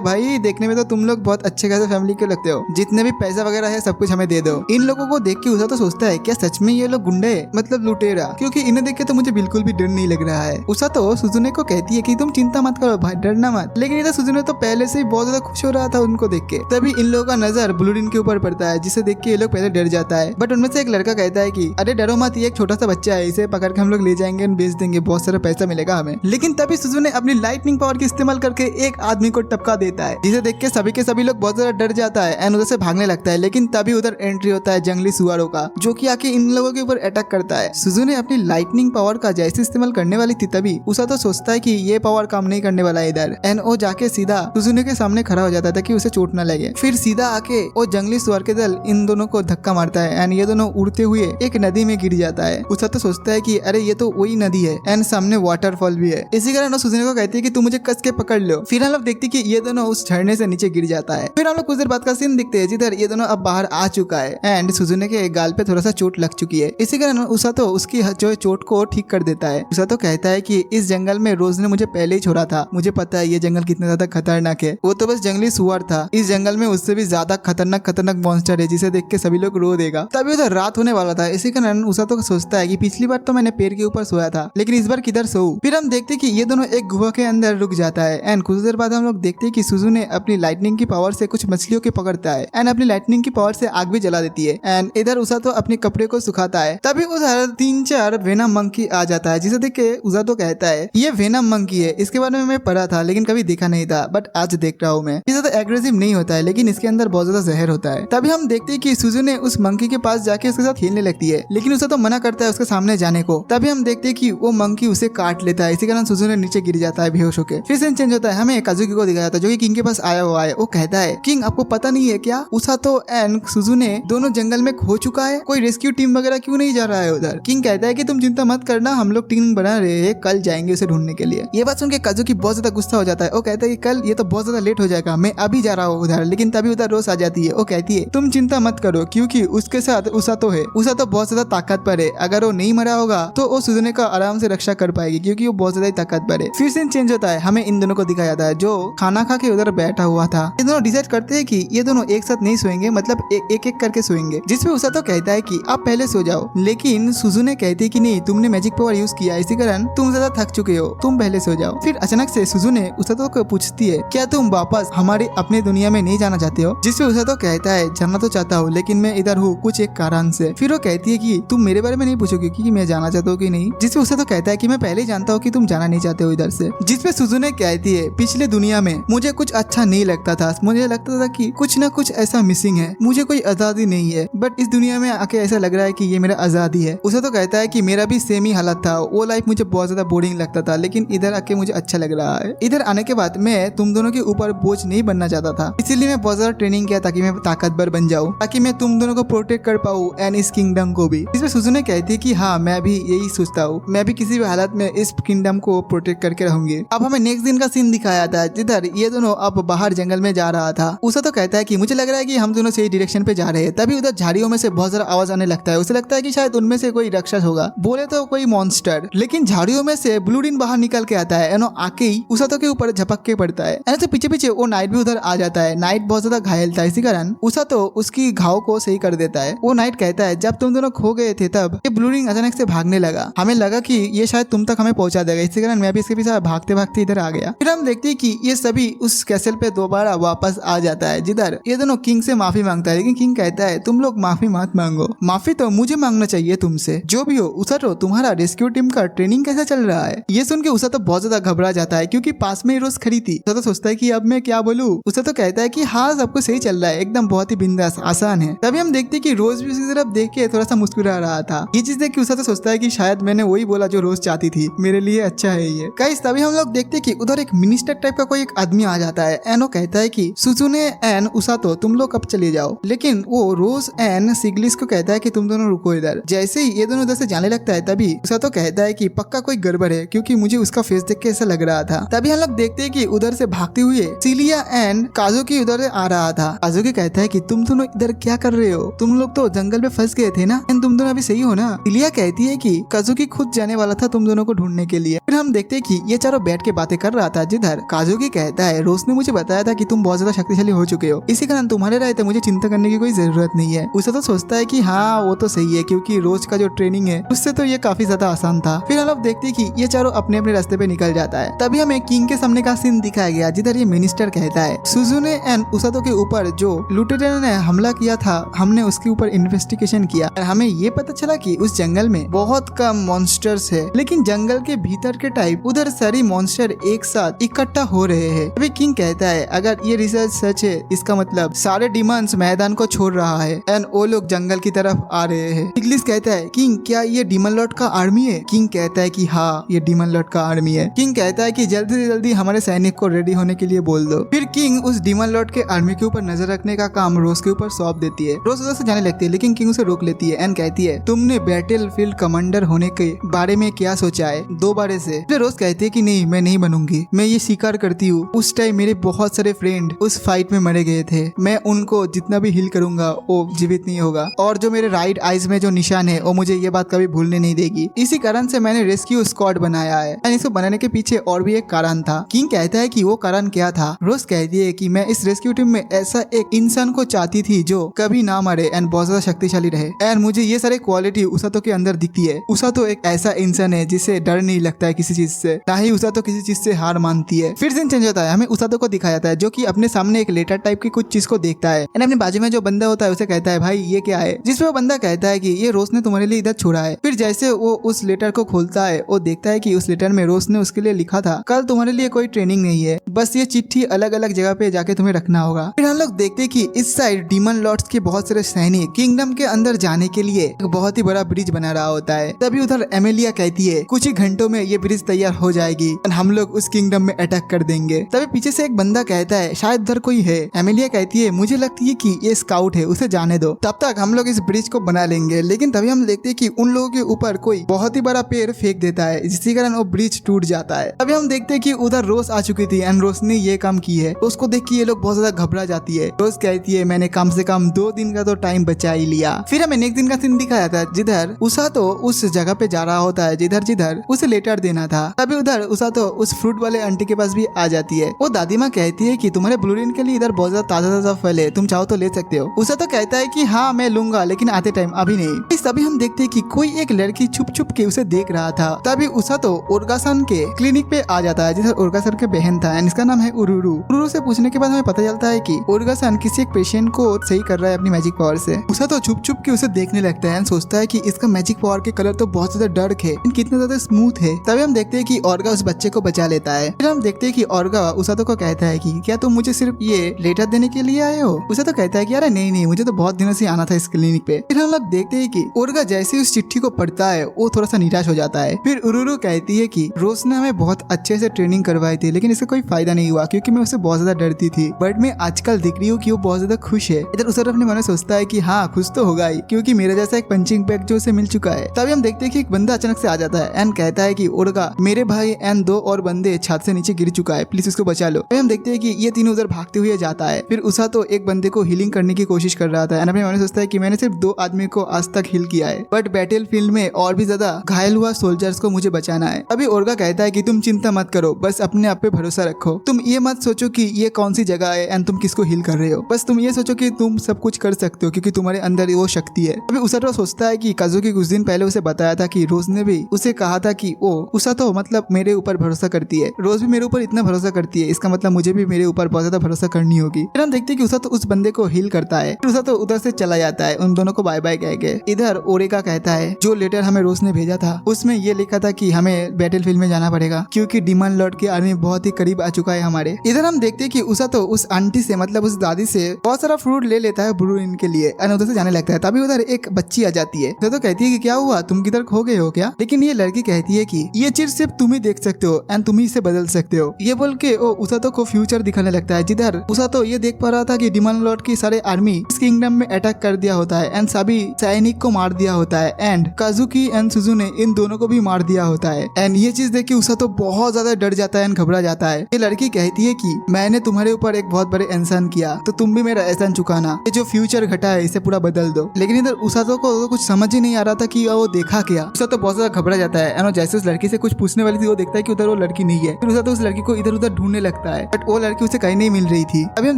भाई, देखने में तो तुम लोग बहुत अच्छे खासे फैमिली के लगते हो, जितने भी पैसा वगैरह है सब कुछ हमें दे दो। इन लोगों को देख के उसा तो सोचता है क्या सच में ये लोग गुंडे मतलब लुटेरा, क्योंकि इन्हें देख के तो मुझे बिल्कुल भी डर नहीं लग रहा है। उसा तो सुजुने को कहती है कि तुम चिंता मत करो भाई, डरना मत। लेकिन इधर सुजुने तो पहले से ही बहुत ज्यादा खुश हो रहा था उनको देख के। तभी इन लोगों का नजर ब्लूरिन के ऊपर पड़ता है, जिसे देख के ये लोग पहले डर जाता है। बट उनमें से एक लड़का कहता है कि अरे डरो मत, ये एक छोटा सा बच्चा है, इसे पकड़ के हम लोग ले जाएंगे, बेच देंगे, बहुत सारा पैसा मिलेगा हमें। लेकिन तभी सुजुने अपनी लाइटनिंग पावर का इस्तेमाल करके एक आदमी को टपका देता है, जिसे देख के सभी के सभी लोग बहुत ज्यादा डर जाता है एंड उधर से भागने लगता है। लेकिन तभी उधर एंट्री होता है जंगली सुअरों का, जो कि आके इन लोगों के ऊपर अटैक करता है। सुजुने अपनी लाइटनिंग पावर का जैसे इस्तेमाल करने वाली थी, तभी उसा तो सोचता है कि ये पावर काम नहीं करने वाला है इधर, एंड वो जाके सीधा सुजुने के सामने खड़ा हो जाता है ताकि उसे चोट न लगे। फिर सीधा आके वो जंगली सुअर के दल इन दोनों को धक्का मारता है एंड ये दोनों उड़ते हुए एक नदी में गिर जाता है। उसा तो सोचता है कि अरे ये तो वही नदी है एंड सामने वाटरफॉल भी है। इसी कारण वो सुजुने को कहती है कि तू मुझे कस के पकड़ लो। फिर हम लोग देखते हैं कि ये दोनों उस झरने से नीचे गिर जाता है। फिर हम लोग कुछ देर बाद का सीन दिखते हैं जिधर ये दोनों अब बाहर आ चुका है एंड सुजुने के गाल पे थोड़ा सा चोट लग चुकी है। इसी कारण उसा तो उसकी जो चोट को ठीक कर देता है। उसा तो कहता है कि इस जंगल में रोज ने मुझे पहले ही छोड़ा था, मुझे पता है ये जंगल कितना ज्यादा खतरनाक है। वो तो बस जंगली सुअर था, इस जंगल में उससे भी ज्यादा खतरनाक मॉन्स्टर है जिसे देख के सभी लोग रो देगा। तभी उधर रात होने वाला था। इसी कारण उसा तो सोचता है कि पिछली बार तो मैंने पेड़ के ऊपर सोया था, लेकिन इस बार किधर सोऊं। फिर हम देखते कि ये दोनों एक गुहा के अंदर रुक जाता है एंड कुछ देर बाद हम लोग देखते हैं कि सुजुने अपनी लाइटनिंग की पावर से कुछ मछलियों के पकड़ता है एंड अपनी लाइटनिंग की पावर से आग भी जला देती है एंड इधर उसा तो अपने कपड़े को सुखाता है। तभी उधर 3-4 वेनम मंकी आ जाता है, जिसे देख के उसा तो कहता है ये वेनम मंकी है, इसके बारे में मैं पढ़ा था लेकिन कभी देखा नहीं था, बट आज देख रहा हूँ मैं। ये ज्यादा एग्रेसिव नहीं होता है, लेकिन इसके अंदर बहुत ज्यादा जहर होता है। तभी हम देखते हैं कि सुजुने उस मंकी के पास जाके उसके साथ खेलने लगती है, लेकिन उसे तो मना करता है उसके सामने जाने को। तभी हम देखते हैं कि वो मंकी उसे काट लेता है, इसी कारण सुजुने नीचे गिर जाता है बेहोश होकर। फिर सीन चेंज होता है, हमें काजुकी को दिखाया जाता है जो कि किंग के पास आया हुआ है। वो कहता है किंग आपको पता नहीं है क्या, उसातो एंड सुजुने दोनों जंगल में खो चुका है, कोई रेस्क्यू टीम वगैरह क्यों नहीं जा रहा है उधर। किंग कहता है कि तुम चिंता मत करना, हम लोग टीम बना रहे हैं, कल जाएंगे उसे ढूंढने के लिए। ये बात सुन के काजुकी बहुत ज्यादा गुस्सा हो जाता है। वो कहता है कि कल ये तो बहुत ज्यादा लेट हो जाएगा, मैं अभी जा रहा हूँ उधर। लेकिन तभी उधर रोज आ जाती है। वो कहती है तुम चिंता मत करो, क्योंकि उसके साथ उसातो है, उसातो बहुत ज्यादा ताकतवर है, अगर वो नहीं मरा होगा तो वो सुजुने का आराम से रक्षा कर पाएगी, क्योंकि वो बहुत ज्यादा ताकतवर है। फिर सीन चेंज होता है, हमें इन दोनों को दिखाया जाता है जो खाना खा के उधर बैठा हुआ था। ये दोनों डिसाइड करते हैं कि ये दोनों एक साथ नहीं सोएंगे, मतलब एक एक करके सोएंगे, जिसमें उसातो कहता है कि आप पहले सो जाओ। लेकिन सुजुने कहती है कि नहीं, तुमने मैजिक पावर यूज किया, इसी कारण तुम ज्यादा थक चुके हो, तुम पहले सो जाओ। फिर अचानक से सुजुने उसातो को पूछती है क्या तुम वापस हमारी अपने दुनिया में नहीं जाना चाहते हो, जिसपे उसातो कहता है जाना तो चाहता हूँ, लेकिन मैं इधर हूँ कुछ एक कारण से। फिर वो कहती है कि तुम मेरे बारे में नहीं पूछोगे कि मैं जाना चाहता हूँ कि नहीं, जिसपे उसातो कहता है कि मैं पहले ही जानता हूँ कि तुम जाना नहीं चाहते हो इधर से। जिसपे सुजुने कहती है पिछले दुनिया में मुझे कुछ अच्छा नहीं लगता था, मुझे लगता था कि कुछ ना कुछ ऐसा मिसिंग है, मुझे कोई आजादी नहीं है, बट इस दुनिया में आके ऐसा लग रहा है कि ये मेरा आजादी है। उसे तो कहता है कि मेरा भी सेम ही हालत था, वो लाइफ मुझे बहुत ज्यादा बोरिंग लगता था, लेकिन इधर आके मुझे अच्छा लग रहा है। इधर आने के बाद मैं तुम दोनों के ऊपर बोझ नहीं बनना चाहता था, इसीलिए मैं बहुत ज्यादा ट्रेनिंग किया ताकि मैं ताकतवर बन जाऊँ, ताकि मैं तुम दोनों को प्रोटेक्ट कर पाऊँ एंड इस किंगडम को भी। इसमें सुजुने कहती है कि हाँ मैं भी यही सोचता हूँ, मैं भी किसी भी हालत में इस किंगडम को प्रोटेक्ट करके रहूंगी। अब हमें नेक्स्ट दिन का सीन दिखाया था जिधर ये दोनों अब बाहर जंगल में जा रहा था। उसे तो कहता है कि मुझे लग रहा है कि हम दोनों सही डायरेक्शन पे जा रहे हैं। तभी उधर झाड़ियों में से बहुत सारा आवाज आने लगता है, उसे लगता है कि शायद उनमें से कोई राक्षस होगा, बोले तो कोई मॉन्स्टर। लेकिन झाड़ियों में से ब्लूरिन बाहर निकल के आता है, आके ही उसातो के ऊपर झपक के पड़ता है। तो पीछे पीछे वो नाइट भी उधर आ जाता है। नाइट बहुत ज्यादा घायल था, इसी कारण उसातो उसकी घाव को सही कर देता है। वो नाइट कहता है जब तुम दोनों खो गए थे तब ये ब्लूरिन अचानक से भागने लगा, हमें लगा कि ये शायद तुम तक हमें पहुंचा देगा, इसी कारण मैं भी इसके पीछे भागते भागते इधर आ गया। फिर हम देखते हैं कि ये सभी उस कैसल पे दोबारा वापस आ जाता है, जिधर ये दोनों किंग से माफी मांगता है। लेकिन किंग कहता है तुम लोग माफी मत मांगो, माफी तो मुझे मांगना चाहिए तुमसे। जो भी हो उसातो, तुम्हारा रेस्क्यू टीम का ट्रेनिंग कैसा चल रहा है। ये सुन के उसातो बहुत ज्यादा घबरा जाता है, क्योंकि पास में ही रोज खड़ी थी। उसातो सोचता है कि अब मैं क्या बोलूं। उसातो कहता है कि हाँ सब कुछ सही चल रहा है, एकदम बहुत ही बिंदास आसान है। तभी हम देखते हैं कि रोज भी उसकी तरफ देख के थोड़ा सा मुस्कुरा रहा था। ये चीज देख के उसातो सोचता है कि शायद मैंने वही बोला जो रोज चाहती थी, मेरे लिए अच्छा है ये। गाइस तभी हम लोग देखते हैं कि उधर एक मिनिस्टर टाइप का कोई एक आदमी आ जाता है एंड वो कहता है कि सुजुने एंड उसातो तुम लोग अब चले जाओ। लेकिन वो रोज एंड सिग्लिस को कहता है कि तुम दोनों रुको इधर। जैसे ही ये दोनों उधर से जाने लगता है तभी उसातो कहता है कि पक्का कोई गड़बड़ है, क्योंकि मुझे उसका फेस देख के ऐसा लग रहा था। तभी हम लोग देखते हैं कि उधर से भागते हुए सिलिया एंड काजुकी उधर आ रहा था। काजुकी कहता है कि तुम दोनों इधर क्या कर रहे हो, तुम लोग तो जंगल में फंस गए थे ना, तुम दोनों अभी सही हो ना। इलिया कहती है कि काजुकी खुद जाने वाला था तुम दोनों को ढूंढने के लिए। फिर हम देखते हैं कि ये चारों बैठ के बातें कर रहा था, जिधर काजुकी कहता है रोज ने मुझे बताया था कि तुम बहुत ज्यादा शक्तिशाली हो चुके हो, इसी कारण तुम्हारे रहते मुझे चिंता करने की कोई जरूरत नहीं है। उसे तो सोचता है कि हाँ वो तो सही है, क्योंकि रोज का जो ट्रेनिंग है उससे तो ये काफी ज्यादा आसान था। फिर हम लोग देखते हैं कि ये चारों अपने अपने रास्ते पे निकल जाता है। तभी हमें किंग के सामने का सीन दिखाया गया, जिधर ये मिनिस्टर कहता है सुजुने एंड उसातो के ऊपर जो लुटेरेंट ने हमला किया था, हमने उसके ऊपर इन्वेस्टिगेशन किया और हमें ये पता चला कि उस जंगल में बहुत कम मॉन्स्टर्स है, लेकिन जंगल के भीतर के टाइप उधर सारी मॉन्स्टर एक साथ इकट्ठा हो रहे हैं। अभी किंग कहता है अगर ये रिसर्च सच है, इसका मतलब सारे डिमंस मैदान को छोड़ रहा है एंड वो लोग जंगल की तरफ आ रहे हैं। इग्लिस कहता है किंग क्या ये डीमन लॉर्ड का आर्मी है? किंग कहता है कि हाँ ये डीमन लॉर्ड का आर्मी है। किंग कहता है कि जल्दी से जल्दी हमारे सैनिक को रेडी होने के लिए बोल दो। फिर किंग उस डीमन लॉर्ड के आर्मी के ऊपर नजर रखने का काम रोज के ऊपर सौंप देती है। रोज उधर से जाने लगती है, लेकिन किंग उसे रोक लेती है एंड कहती है तुमने बैटल फील्ड कमांडर होने के बारे में क्या सोचा है? दोबारा से। फिर रोज कहती है कि नहीं मैं नहीं बनूंगी, मैं ये स्वीकार करती हूँ उस टाइम मेरे बहुत सारे फ्रेंड उस फाइट में मरे गए थे, मैं उनको जितना भी हील करूंगा वो जीवित नहीं होगा, और जो मेरे राइट आइज में जो निशान है वो मुझे ये बात कभी भूलने नहीं देगी। इसी कारण से मैंने रेस्क्यू स्क्वाड बनाया है एंड इसको बनाने के पीछे और भी एक कारण था। किंग कहता है कि वो कारण क्या था? रोज कहती है कि मैं इस रेस्क्यू टीम में ऐसा एक इंसान को चाहती थी जो कभी ना मरे एंड बहुत ज्यादा शक्तिशाली रहे, एंड मुझे ये सारे क्वालिटी उसातो के अंदर दिखती है। उसातो एक ऐसा इंसान है जिसे डर नहीं लगता है किसी चीज से, ना ही उसातो किसी चीज से हार मानती है। फिर सीन चेंज होता है, हमें उसातो को दिखाया जाता है जो कि अपने सामने एक लेटर टाइप की कुछ चीज को देखता है एंड अपने बाजू में जो बंदा होता है उसे कहता है भाई ये क्या है? जिसपे वो बंदा कहता है कि ये रोज ने तुम्हारे लिए इधर छोड़ा है। फिर जैसे वो उस लेटर को खोलता है वो देखता है कि उस लेटर में रोज ने उसके लिए लिखा था कल तुम्हारे लिए कोई ट्रेनिंग नहीं है, बस ये चिट्ठी अलग अलग जगह पे जाके तुम्हें रखना होगा। फिर हम लोग देखते हैं कि इस साइड डीमन लॉर्ड्स के बहुत सारे सैनिक किंगडम के अंदर जाने के लिए एक बहुत ही बड़ा ब्रिज बना रहा होता है। तभी उधर एमेलिया कहती है कुछ ही घंटों में ये ब्रिज तैयार हो जाएगी और हम लोग उस किंगडम में अटैक कर देंगे। तभी पीछे से एक बंदा कहता है शायद उधर कोई है। एमेलिया कहती है मुझे लगती है कि ये स्काउट है, उसे जाने दो, तब तक हम लोग इस ब्रिज को बना लेंगे। लेकिन तभी हम देखते हैं कि उन लोगों के ऊपर कोई बहुत ही बड़ा पेड़ फेंक देता है, जिसके कारण वो ब्रिज टूट जाता है। तभी हम देखते हैं कि उधर रोज आ चुकी थी एंड रोज ने ये काम की है। उसको देख के ये लोग बहुत ज्यादा घबरा जाती है। रोज कहती है मैंने कम से कम 2 दिन का तो टाइम बचा ही लिया। फिर हमें नेक्स्ट दिन का सीन दिखाया था, जिधर उसातो उस जगह पे जा रहा होता है जिधर उसे लेटर देना था। तभी उधर उसातो उस फ्रूट वाले आंटी के पास भी आ जाती है। वो दादी माँ कहती है कि तुम्हारे ब्लूरिन के लिए इधर बहुत ज्यादा ताजा ताजा फल है, तुम चाहो तो ले सकते हो। उसातो कहता है कि हाँ मैं लूंगा, लेकिन आते टाइम अभी नहीं। तभी हम देखते हैं कि कोई एक लड़की छुप छुप के उसे देख रहा था। तभी उसातो ओर्गासन के क्लिनिक पे आ जाता है, जिधर ओर्गासन के बहन था एंड इसका नाम है उरुरु। उरुरु से पूछने के बाद हमें पता चलता है कि ओर्गासन किसी एक पेशेंट को सही कर रहा है अपनी मैजिक पावर से। उसातो छुप छुप के उसे देखने लगता है एंड सोचता है कि इसका मैजिक पावर के कलर तो बहुत ज्यादा डार्क है, कितना ज्यादा स्मूथ है। तभी हम देखते हैं कि ओर्गा उस बच्चे को बचा लेता है। फिर हम देखते हैं कि ओर्गा उसातो को कहता है कि क्या तुम मुझे सिर्फ ये लेटर देने के लिए आए हो? उसातो कहता है कि अरे नहीं, मुझे तो बहुत दिनों से आना था इस क्लिनिक पे। फिर हम लोग देखते हैं कि ओर्गा जैसे उस चिट्ठी को पढ़ता है वो थोड़ा सा निराश हो जाता है। फिर उरुरु कहती है कि रोज ने हमें बहुत अच्छे से ट्रेनिंग करवाई थी, लेकिन इससे कोई फायदा नहीं हुआ क्योंकि मैं उससे बहुत ज्यादा डरती थी, बट मैं आजकल दिख रही हूँ कि वो बहुत ज्यादा खुश है। इधर उस अपने मन में सोचता है कि हाँ खुश तो होगा ही, क्योंकि मेरा जैसा एक पंचिंग बैग जो उसे मिल चुका है। तभी हम देखते हैं कि एक बंदा अचानक से आ जाता है एंड कहता है कि ओर्गा मेरे भाई एंड 2 और बंदे छत से नीचे गिर चुका है, प्लीज उसको बचा लो। तभी हम देखते हैं कि ये तीनों उधर भागते हुए जाता है। फिर उसा तो एक बंदे को हीलिंग करने की कोशिश कर रहा था एंड अपने मन में सोचता है कि मैंने सिर्फ 2 आदमी को आज तक हील किया है, बट बैटल फील्ड में और भी ज्यादा घायल हुआ सोल्जर्स को मुझे बचाना है। अभी ओर्गा कहता है कि तुम चिंता मत करो, बस अपने आप पे भरोसा रखो। तुम ये मत सोचो कि ये कौन सी जगह है एंड तुम किसको हील कर रहे हो, बस तुम ये सोचो कि तुम सब कुछ कर सकते हो क्योंकि तुम्हारे अंदर वो शक्ति है। अभी उसातो सोचता है कि काजुकी कुछ दिन पहले उसे बताया था कि रोज ने भी उसे कहा था कि वो उसातो मतलब मेरे ऊपर भरोसा करती है, रोज भी मेरे ऊपर इतना भरोसा करती है, इसका मतलब मुझे भी मेरे ऊपर बहुत ज्यादा भरोसा करनी होगी। फिर हम देखते हैं कि उसातो उस बंदे को हील करता है। फिर उसातो उधर से चला जाता है, उन दोनों को बाय बाय कह के। इधर ओरेगा कहता है जो लेटर हमें रोज ने भेजा था उसमें ये लिखा था कि हमें बैटल फील्ड में जाना पड़ेगा क्योंकि डीमन लॉर्ड की आर्मी बहुत ही करीब आ चुका है हमारे। इधर हम देखते हैं कि उसातो उस आंटी से मतलब उस दादी से बहुत सारा फ्रूट ले लेता है ब्लूरिन के लिए और उधर से जाने लगता है। तभी उधर एक बच्ची आ जाती है तो कहती है कि क्या हुआ, तुम किधर खो गए हो क्या? लेकिन ये लड़की कहती है कि ये चीज सिर्फ तुम ही देख सकते हो एंड तुम ही इसे बदल सकते हो। ये बोल के वो उसातो को फ्यूचर दिखाने लगता है, जिधर उसातो ये देख पा रहा था कि डीमन लॉर्ड की सारे आर्मी इस किंगडम में अटैक कर दिया होता है एंड सभी सैनिक को मार दिया होता है एंड काजुकी एंड सुजुने इन दोनों को भी मार दिया होता है। एंड ये चीज देख के उसातो बहुत ज्यादा डर जाता है एंड घबरा जाता है। ये लड़की कहती है कि मैंने तुम्हारे ऊपर एक बहुत बड़े एहसान किया तो तुम भी मेरा एहसान चुकाना, ये जो फ्यूचर घटा है इसे पूरा बदल दो। लेकिन लेकिन इधर उसातो को तो कुछ समझ ही नहीं आ रहा था कि वो देखा क्या। उसातो बहुत ज्यादा घबरा जाता है एंड जैसे उस लड़की से कुछ पूछने वाली थी वो देखता है कि उधर वो लड़की नहीं है। फिर उसातो उस लड़की को इधर उधर ढूंढने लगता है बट वो लड़की उसे कहीं नहीं मिल रही थी। अभी हम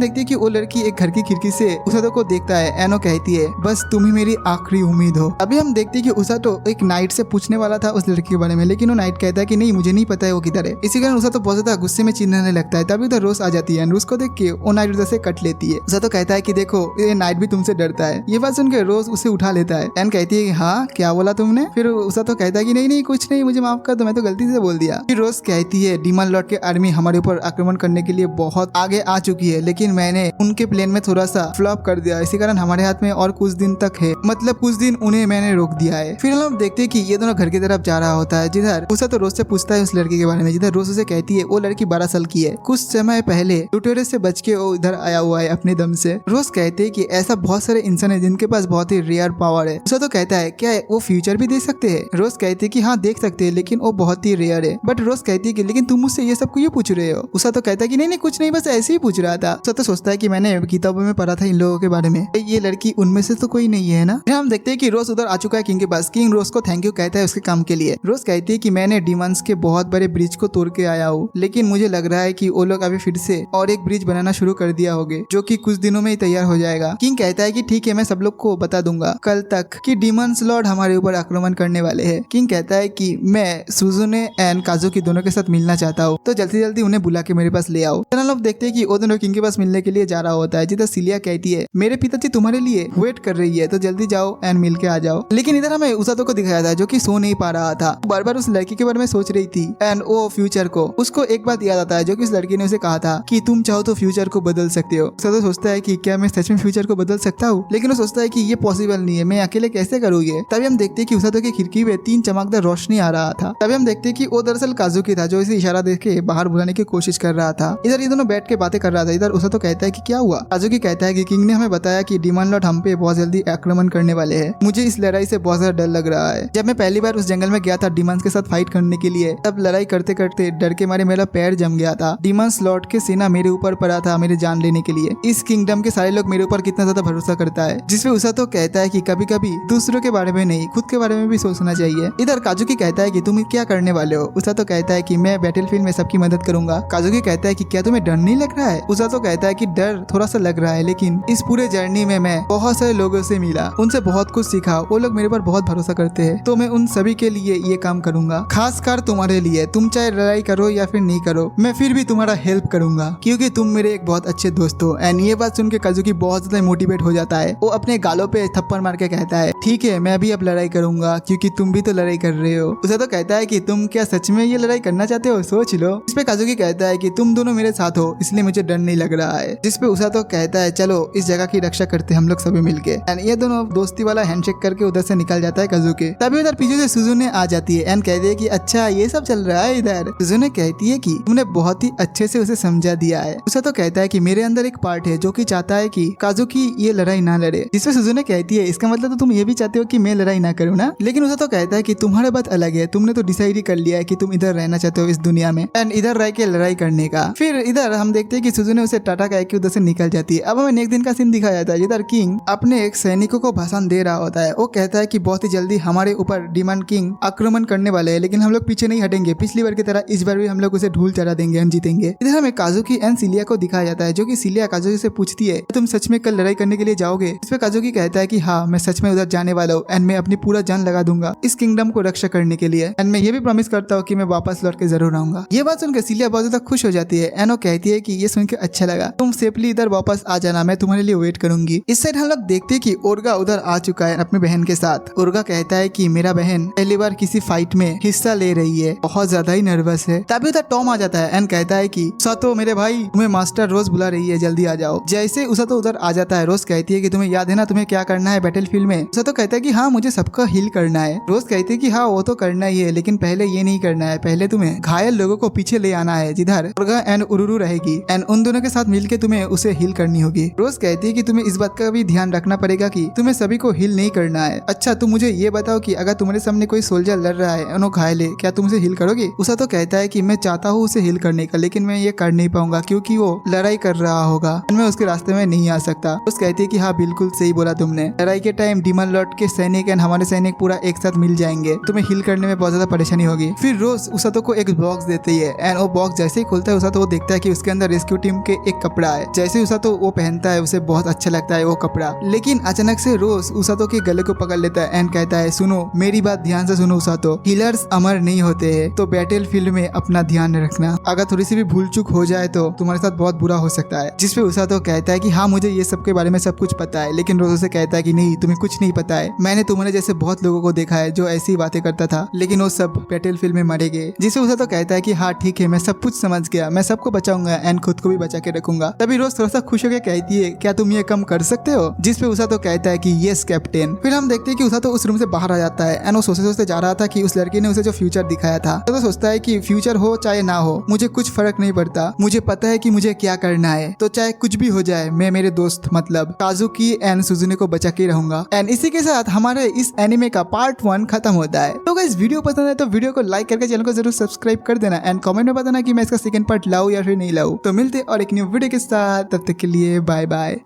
देखते हैं कि वो लड़की एक घर की खिड़की से उसातो को देखता है एंड वो कहती है बस तुम ही मेरी आखिरी उम्मीद हो। अभी हम देखते हैं कि उसातो एक नाइट से पूछने वाला था उस लड़की के बारे में, लेकिन वो नाइट कहता है कि नहीं मुझे नहीं पता है वो किधर है। इसी कारण उसातो बहुत ज्यादा गुस्से में चिल्लाने लगता है। तभी उधर रोज आ जाती है, रोज को देख के वो नाइट उधर से कट लेती है। उसातो कहता है कि देखो ये नाइट भी तुमसे डरता है। ये बात सुनकर रोज उसे उठा लेता है एंड कहती है हाँ क्या बोला तुमने। फिर उसातो कहता है कि नहीं नहीं कुछ नहीं, मुझे माफ कर दो, मैं तो गलती से बोल दिया। फिर रोज कहती है डीमन लॉर्ड के आर्मी हमारे ऊपर आक्रमण करने के लिए बहुत आगे आ चुकी है, लेकिन मैंने उनके प्लान में थोड़ा सा फ्लॉप कर दिया, इसी कारण हमारे हाथ में और कुछ दिन तक है, मतलब कुछ दिन उन्हें मैंने रोक दिया है। फिर हम देखते हैं कि ये दोनों घर की तरफ जा रहा होता है, जिधर उसातो रोज से पूछता है उस लड़की के बारे में, जिधर रोज उसे कहती है वो लड़की 12 साल की है, कुछ समय पहले ट्यूटोरियल से बच के वो इधर आया हुआ है अपने दम से। रोज कहते हैं कि ऐसा बहुत सारे इंसान है जिनके पास बहुत ही रेयर पावर है। उसातो कहता है क्या वो फ्यूचर भी देख सकते हैं। रोज कहती है कि हाँ देख सकते हैं, लेकिन वो बहुत ही रेयर है। बट रोज कहती है कि लेकिन तुम मुझसे ये सब क्यों पूछ रहे हो। उसातो कहता है कि नहीं नहीं कुछ नहीं, बस ऐसे ही पूछ रहा था। उसातो सोचता है कि मैंने किताबों में पढ़ा था इन लोगों के बारे में, ये लड़की उनमें से तो कोई नहीं है ना। फिर हम देखते हैं कि रोज उधर आ चुका है किंग के पास। किंग रोज को थैंक यू कहता है उसके काम के लिए। रोज कहती है कि मैंने डिमंस के बहुत बड़े ब्रिज को तोड़ के आया हूँ, लेकिन मुझे लग रहा है कि वो लोग अभी फिर से और एक ब्रिज बनाना शुरू कर दिया होगे, जो कि कुछ दिनों में ही तैयार हो जाएगा। किंग कहता है कि ठीक है मैं सब लोग को बता दूंगा कल तक कि डिमंस लॉर्ड हमारे ऊपर आक्रमण करने वाले हैं। किंग कहता है कि मैं सुजुने एंड काजुकी दोनों के साथ मिलना चाहता हूँ, तो जल्दी जल्दी उन्हें बुला के मेरे पास ले आओ। फिर हम लोग देखते हैं कि वो दोनों किंग के पास मिलने के लिए जा रहा होता है, जिधर सिलिया कहती है मेरे पिताजी तुम्हारे लिए वेट कर रही है, तो जल्दी जाओ एंड मिल के आ जाओ। लेकिन इधर हमें उसातो को दिखाया था जो कि सो नहीं पा रहा था, बार बार उस लड़की के बारे में सोच रही थी एंड वो फ्यूचर को। उसको एक बात याद आता है जो कि उस लड़की ने उसे कहा था कि तुम चाहो तो फ्यूचर को बदल सकते हो। उसातो सोचता है कि क्या मैं सच में फ्यूचर को बदल सकता हूँ, लेकिन वो सोचता है कि ये पॉसिबल नहीं है, मैं अकेले कैसे करूँ ये। तभी हम देखते हैं कि उसातो की खिड़की में 3 चमकदार रोशनी आ रहा था। तभी हम देखते हैं कि वो दरअसल काजुकी था जो इसे इशारा देख के बाहर बुलाने की कोशिश कर रहा था। इधर ये दोनों बैठ के बातें कर रहा था। इधर उसातो कहता है कि क्या हुआ। काजुकी कहता है कि किंग ने हमें बताया कि डिमन लॉर्ड हम पे बहुत जल्दी आक्रमण करने वाले हैं। मुझे इस लड़ाई से बहुत ज्यादा डर लग रहा है। जब मैं पहली बार उस जंगल में गया था डिमंस के साथ फाइट करने के लिए, तब लड़ाई करते करते डर के मारे मेरा पैर जम गया था। डिमंस लॉर्ड के सेना मेरे ऊपर पड़ा था मेरे जान लेने के लिए। इस किंगडम के सारे लोग मेरे ऊपर कितना ज्यादा भरोसा करता है, जिसपे उसातो कहता है कि कभी कभी दूसरों के बारे में नहीं खुद के बारे में भी सोचना चाहिए। इधर काजुकी कहता है कि तुम क्या करने वाले हो। उसातो कहता है कि मैं बैटलफील्ड में सबकी मदद करूंगा। काजुकी कहता है कि क्या तुम्हें डर नहीं लग रहा है। उसातो कहता है कि डर थोड़ा सा लग रहा है, लेकिन इस पूरे जर्नी में मैं बहुत सारे लोगों से मिला, उनसे बहुत कुछ सीखा, वो लोग मेरे पर बहुत भरोसा करते हैं, तो मैं उन सभी के लिए ये काम करूंगा, खासकर तुम्हारे लिए। तुम चाहे लड़ाई करो या फिर नहीं करो, मैं फिर भी तुम्हारा हेल्प करूंगा, क्योंकि तुम मेरे एक बहुत अच्छे दोस्त हो। एंड ये बात सुन के काजुकी बहुत ज्यादा मोटिवेट हो जाता है। वो अपने गालों पे थप्पड़ मार के कहता है ठीक है मैं भी अब लड़ाई करूंगा, क्योंकि तुम भी तो लड़ाई कर रहे हो। उसे तो कहता है कि तुम क्या सच में ये लड़ाई करना चाहते हो, सोच लो। इस पे काजुकी कहता है कि तुम दोनों मेरे साथ हो इसलिए मुझे डर नहीं लग रहा है। जिसपे उसा तो कहता है चलो इस जगह की रक्षा करते हम लोग सभी मिलके। एंड ये दोनों दोस्ती वाला हैंडशेक करके उधर से निकल जाता है काजुकी। तभी उधर पीछे से सुजुने आ जाती है एंड कहती है कि अच्छा ये सब चल रहा है इधर। सुजुने कहती है कि तुमने बहुत ही अच्छे से उसे समझा दिया है। उसे तो कहता है कि मेरे अंदर एक पार्ट है जो कि चाहता है कि काजुकी ये लड़ाई ना लड़े। जिसपे सुजुने कहती है इसका मतलब तो तुम ये भी चाहते हो कि मैं लड़ाई ना करूँ ना। लेकिन उसे तो कहता है कि तुम्हारा बात अलग है, तुमने तो डिसाइड ही कर लिया है कि तुम इधर रहना चाहते हो इस दुनिया में एंड इधर रह के लड़ाई करने का। फिर इधर हम देखते हैं कि सुजुने उसे टाटा कह के उधर से निकल जाती है। अब हमें नेक्स्ट दिन का सीन दिखाया जाता है जिधर किंग अपने एक सैनिकों को भाषण दे रहा होता है। वो कहता है कि बहुत ही जल्दी हमारे ऊपर डिमन किंग आक्रमण करने वाले हैं, लेकिन हम लोग पीछे नहीं हटेंगे। पिछली बार की तरह इस बार भी हम लोग उसे धूल चढ़ा देंगे, हम जीतेंगे। इधर हमें काजुकी एंड सिलिया को दिखाया जाता है जो कि सिलिया काजुकी से पूछती है तुम सच में कल लड़ाई करने के लिए जाओगे। इस पे काजुकी कहता है कि हाँ मैं सच में उधर जाने वाला हूँ एंड मैं अपनी पूरा जान लगा दूंगा इस किंगडम को रक्षा करने के लिए एंड मैं ये भी प्रॉमिस करता हूँ कि मैं वापस लौट के जरूर आऊंगा। ये बात सुनकर सिलिया बहुत ज्यादा खुश हो जाती है एंड वो कहती है कि ये सुन के अच्छा लगा, तुम सेफली इधर वापस आ जाना, मैं तुम्हारे लिए वेट करूंगी। इस साइड हम लोग देखते हैं कि ओरगा उधर आ चुका है अपनी बहन के साथ। ओरगा कहता है कि मेरा बहन पहली बार किसी फाइट में हिस्सा ले रही है, बहुत ज्यादा ही नर्वस है। तभी उधर टॉम आ जाता है एंड कहता है कि उसातो मेरे भाई तुम्हें मास्टर रोज बुला रही है, जल्दी आ जाओ। जैसे उसातो उधर आ जाता है रोज कहती है कि तुम्हें याद है ना तुम्हें क्या करना है बैटलफील्ड में। उसातो कहता है कि हाँ मुझे सबका हील करना है। रोज कहती है कि हाँ वो तो करना ही है, लेकिन पहले ये नहीं करना है, पहले तुम्हें घायल लोगों को पीछे ले आना है जिधर ओरगा एंड उरुरु रहेगी एंड उन दोनों के साथ मिलकर तुम्हें उसे हील करनी होगी। रोज कहती है कि तुम्हें इस बात का भी ध्यान रखना पड़ेगा कि तुम्हें सभी को हील नहीं करना है। अच्छा तुम मुझे ये बताओ कि अगर तुम्हारे सामने कोई सोल्जर लड़ रहा है और घायल है, क्या तुम उसे हील करोगे। उसा तो कहता है कि मैं चाहता हूँ उसे हील करने का, लेकिन मैं ये कर नहीं पाऊंगा क्योंकि वो लड़ाई कर रहा होगा, मैं उसके रास्ते में नहीं आ सकता। उस कहती है कि हाँ बिल्कुल सही बोला तुमने। है। लड़ाई के टाइम डीमन लॉर्ड के सैनिक एंड हमारे सैनिक पूरा एक साथ मिल जाएंगे, तुम्हें हील करने में बहुत ज्यादा परेशानी होगी। फिर रोज उसातो को एक बॉक्स देती है एंड वो बॉक्स जैसे ही खोलता है उसातो वो देखता है कि उसके अंदर रेस्क्यू टीम के एक कपड़ा है। जैसे ही उसातो वो पहनता है उसे बहुत अच्छा लगता है वो कपड़ा, लेकिन अचानक से रोज उसातो के गले को पकड़ लेता है एंड कहता है सुनो मेरी बात ध्यान से सुनो उसातो, हीलर्स अमर नहीं होते हैं, तो बैटल फील्ड में अपना ध्यान रखना, अगर थोड़ी सी भी भूल चूक हो जाए तो तुम्हारे साथ बहुत बुरा हो सकता है। जिसपे उसातो कहता है कि हाँ मुझे ये सब के बारे में सब कुछ पता है, लेकिन रोज उसे कहता है कि नहीं तुम्हें कुछ नहीं पता है, मैंने तुम्हारे जैसे बहुत लोगों को देखा है जो ऐसी बातें करता था लेकिन वो सब बैटल फील्ड में मरे गए। जिसपे उसातो कहता है कि हाँ ठीक है मैं सब कुछ समझ गया, मैं सबको बचाऊंगा एंड खुद को भी बचा के रखूंगा। तभी रोज थोड़ा सा खुश होकर कहती है क्या तुम ये कम कर सकते हो? जिसपे उसातो कहता है कि यस कैप्टन। फिर हम देखते हैं कि उसातो उस रूम से बाहर आ जाता है एंड वो सोचते सोचते जा रहा था कि उस लड़की ने उसे जो फ्यूचर दिखाया था, तो सोचता है कि फ्यूचर हो चाहे ना हो मुझे कुछ फर्क नहीं पड़ता, मुझे पता है कि मुझे क्या करना है, तो चाहे कुछ भी हो जाए मैं मेरे दोस्त मतलब काजुकी एंड सुजुने को बचा के रहूंगा। एंड इसी के साथ हमारे इस एनिमे का पार्ट 1 खत्म होता है। तो गाइस वीडियो पसंद है तो वीडियो को लाइक करके चैनल को जरूर सब्सक्राइब कर देना एंड कमेंट में बताना कि मैं इसका सेकंड पार्ट लाऊं या फिर नहीं लाऊं। तो मिलते और एक न्यू वीडियो के साथ, तब तक के लिए बाय बाय।